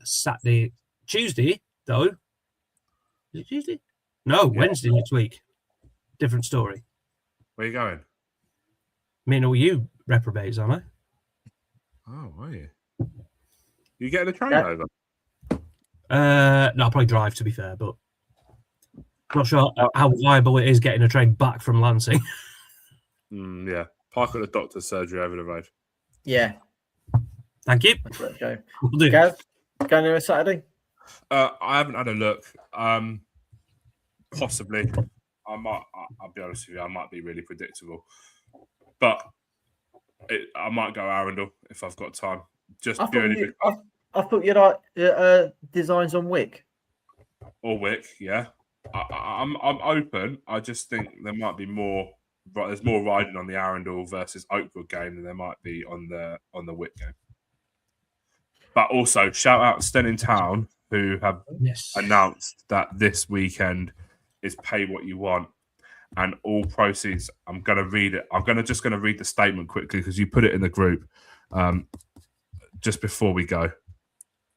Tuesday though. Is it Tuesday? No, yeah. Wednesday next week. Different story. Where are you going? Me and all you reprobates, aren't I? Oh, are you? You getting a train over? No, I'll probably drive, to be fair, but not sure how viable it is getting a train back from Lansing. Yeah, park at the doctor's surgery over the road. Yeah. Thank you. Let's go. Gav, going there on Saturday? I haven't had a look. Possibly. I'll be honest with you, I might be really predictable. But I might go Arundel if I've got time. I thought you'd like designs on Wick. Or Wick, yeah. I'm open. I just think there might be more. There's more riding on the Arundel versus Oakwood game than there might be on the Wick game. But also, shout out Stenning Town, who have announced that this weekend is pay what you want, and all proceeds. I'm going to read it. Just going to read the statement quickly because you put it in the group just before we go.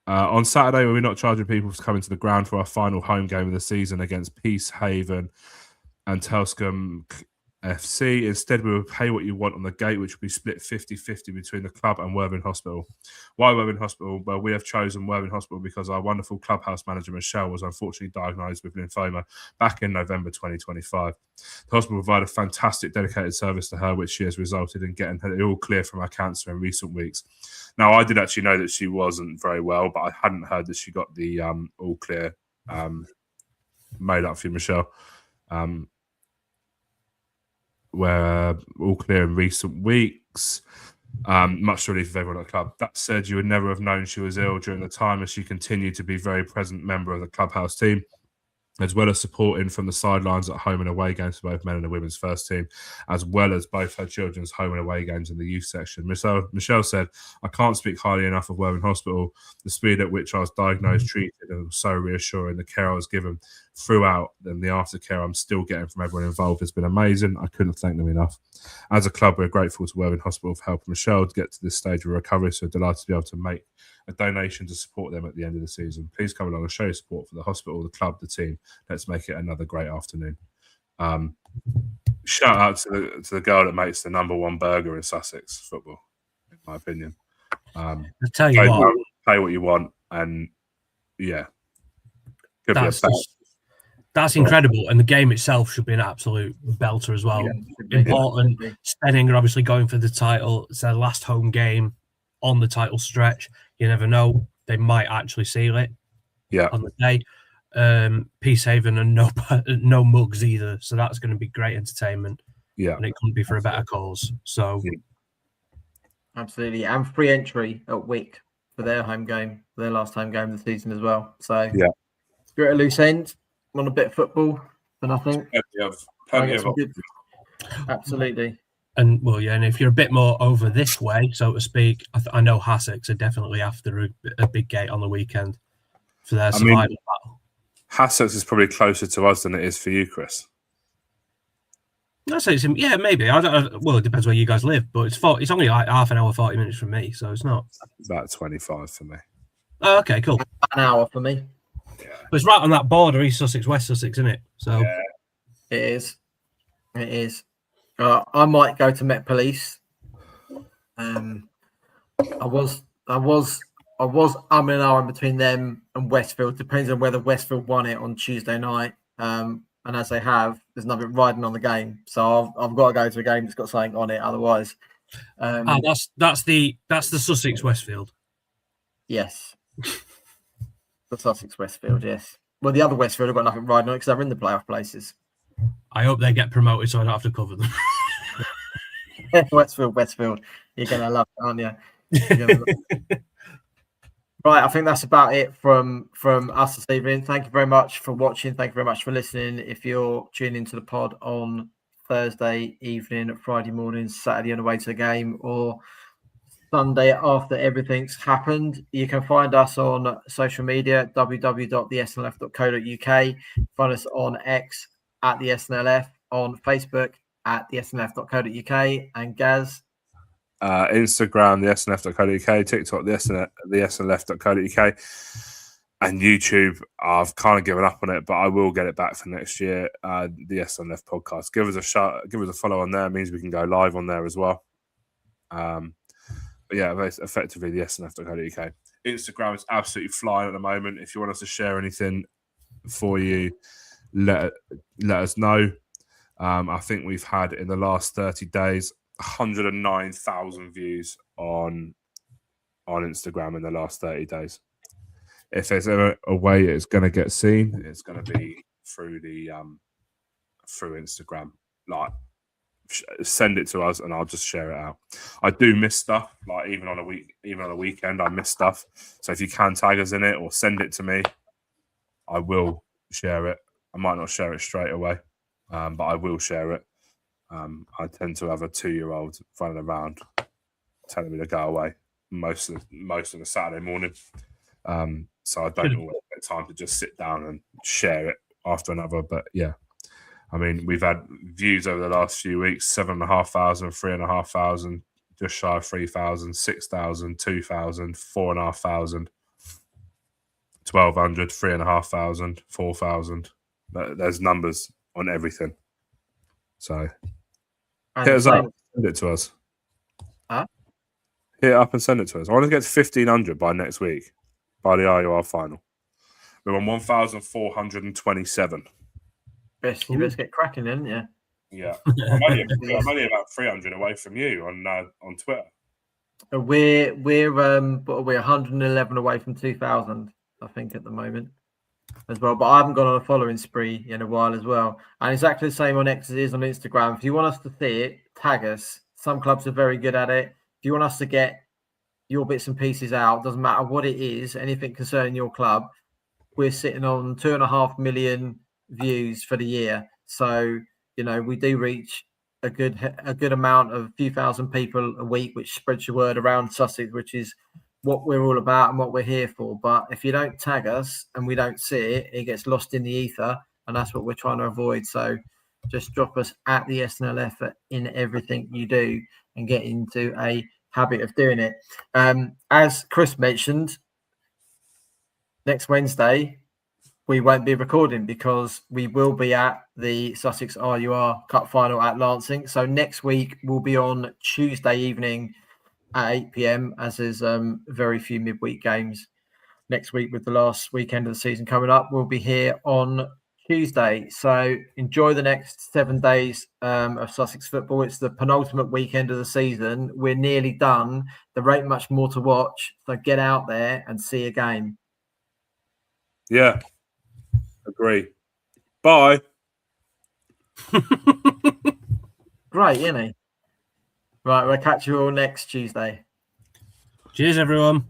On Saturday, we're not charging people to come into the ground for our final home game of the season against Peacehaven and Telscombe FC. Instead, we will pay what you want on the gate, which will be split 50-50 between the club and Worthing Hospital. Why Worthing Hospital? Well, we have chosen Worthing Hospital because our wonderful clubhouse manager, Michelle, was unfortunately diagnosed with lymphoma back in November 2025. The hospital provided a fantastic dedicated service to her, which she has resulted in getting her all clear from her cancer in recent weeks. Now, I did actually know that she wasn't very well, but I hadn't heard that she got the all clear made up for you, Michelle. Were all clear in recent weeks. Much relief of everyone at the club. That said, you would never have known she was ill during the time, as she continued to be a very present member of the clubhouse team, as well as supporting from the sidelines at home and away games for both men and the women's first team, as well as both her children's home and away games in the youth section. Michelle said, I can't speak highly enough of Worthing Hospital. The speed at which I was diagnosed, treated, and was so reassuring. The care I was given throughout and the aftercare I'm still getting from everyone involved has been amazing. I couldn't thank them enough. As a club, we're grateful to Worthing Hospital for helping Michelle to get to this stage of recovery, so delighted to be able to make a donation to support them at the end of the season. Please come along and show your support for the hospital, the club, the team. Let's make it another great afternoon. Shout out to the girl that makes the #1 burger in Sussex football, in my opinion. I'll tell you what. Pay what you want, and yeah. That's incredible, and the game itself should be an absolute belter as well. Yeah, important. Stenning are obviously going for the title. It's their last home game on the title stretch. You never know; they might actually seal it. on the day. Peacehaven and no mugs either, so that's going to be great entertainment. Yeah, and it couldn't be for a better cause. So absolutely, and free entry at Wick for their home game, their last home game of the season as well. So yeah, spirit a loose end on a bit of football for nothing. plenty of Absolutely. And well, yeah, and if you're a bit more over this way, so to speak, I know Hassocks are definitely after a big gate on the weekend for their survival battle. Hassocks is probably closer to us than it is for you, Chris. I say, yeah, maybe. I don't. Well, it depends where you guys live, but it's only like half an hour, 40 minutes from me, so it's not about 25 for me. Oh, okay, cool. An hour for me. Yeah. But it's right on that border, East Sussex, West Sussex, isn't it? So yeah. It is. It is. I might go to Met Police. I was umming and ahhing between them and Westfield. Depends on whether Westfield won it on Tuesday night. And as they have, there's nothing riding on the game. So I've got to go to a game that's got something on it. Otherwise, that's the Sussex Westfield. Yes, the Sussex Westfield. Yes. Well, the other Westfield have got nothing riding on it because they're in the playoff places. I hope they get promoted so I don't have to cover them. Westfield. You're gonna love it, aren't you? Right, I think that's about it from us this evening. Thank you very much for watching. Thank you very much for listening. If you're tuning into the pod on Thursday evening, Friday morning, Saturday on the way to the game, or Sunday after everything's happened, you can find us on social media, www.thesnlf.co.uk. Find us on X at the SNLF, on Facebook at the SNLF.co.uk, and Gaz. Instagram, the SNLF.co.uk, TikTok, the SNLF.co.uk, and YouTube. I've kind of given up on it, but I will get it back for next year. The SNLF podcast. Give us a shout, give us a follow on there. It means we can go live on there as well. But yeah, effectively the SNLF.co.uk. Instagram is absolutely flying at the moment. If you want us to share anything for you, let us know. I think we've had in the last 30 days 109,000 views on Instagram in the last 30 days. If there's ever a way it's going to get seen, it's going to be through the through Instagram. Like, send it to us and I'll just share it out. I do miss stuff, like even on a weekend I miss stuff. So if you can tag us in it or send it to me, I will share it. I might not share it straight away, but I will share it. I tend to have a 2-year-old running around telling me to go away most of the Saturday morning. So I don't always get time to just sit down and share it after another. But yeah, I mean, we've had views over the last few weeks: 7,500, 3,500, just shy of 3,000, 6,000, 2,000, 4,500, 1,200, 3,500, 4,000. There's numbers on everything. So hit us up, send it to us. Huh? Hit it up and send it to us. I want to get to 1,500 by next week, by the IUR final. We're on 1,427. You best get cracking, then, yeah. Yeah, I'm only about 300 away from you on Twitter. We're 111 away from 2,000, I think, at the moment as well. But I haven't gone on a following spree in a while as well. And exactly the same on X as it is on Instagram. If you want us to see it, tag us. Some clubs are very good at it. If you want us to get your bits and pieces out, doesn't matter what it is, anything concerning your club, we're sitting on 2.5 million views for the year. So, you know, we do reach a good amount of few thousand people a week, which spreads your word around Sussex, which is what we're all about and what we're here for. But if you don't tag us and we don't see it, it gets lost in the ether, and that's what we're trying to avoid. So just drop us at the SNLF in everything you do and get into a habit of doing it. As Chris mentioned, next Wednesday we won't be recording because we will be at the Sussex RUR Cup final at Lancing. So next week we'll be on Tuesday evening at 8 p.m. as there's very few midweek games next week with the last weekend of the season coming up. We'll be here on Tuesday. So enjoy the next 7 days of Sussex football. It's the penultimate weekend of the season. We're nearly done. There ain't much more to watch. So get out there and see a game. Yeah. Agree. Bye. Great, isn't he? Right, we'll catch you all next Tuesday. Cheers, everyone.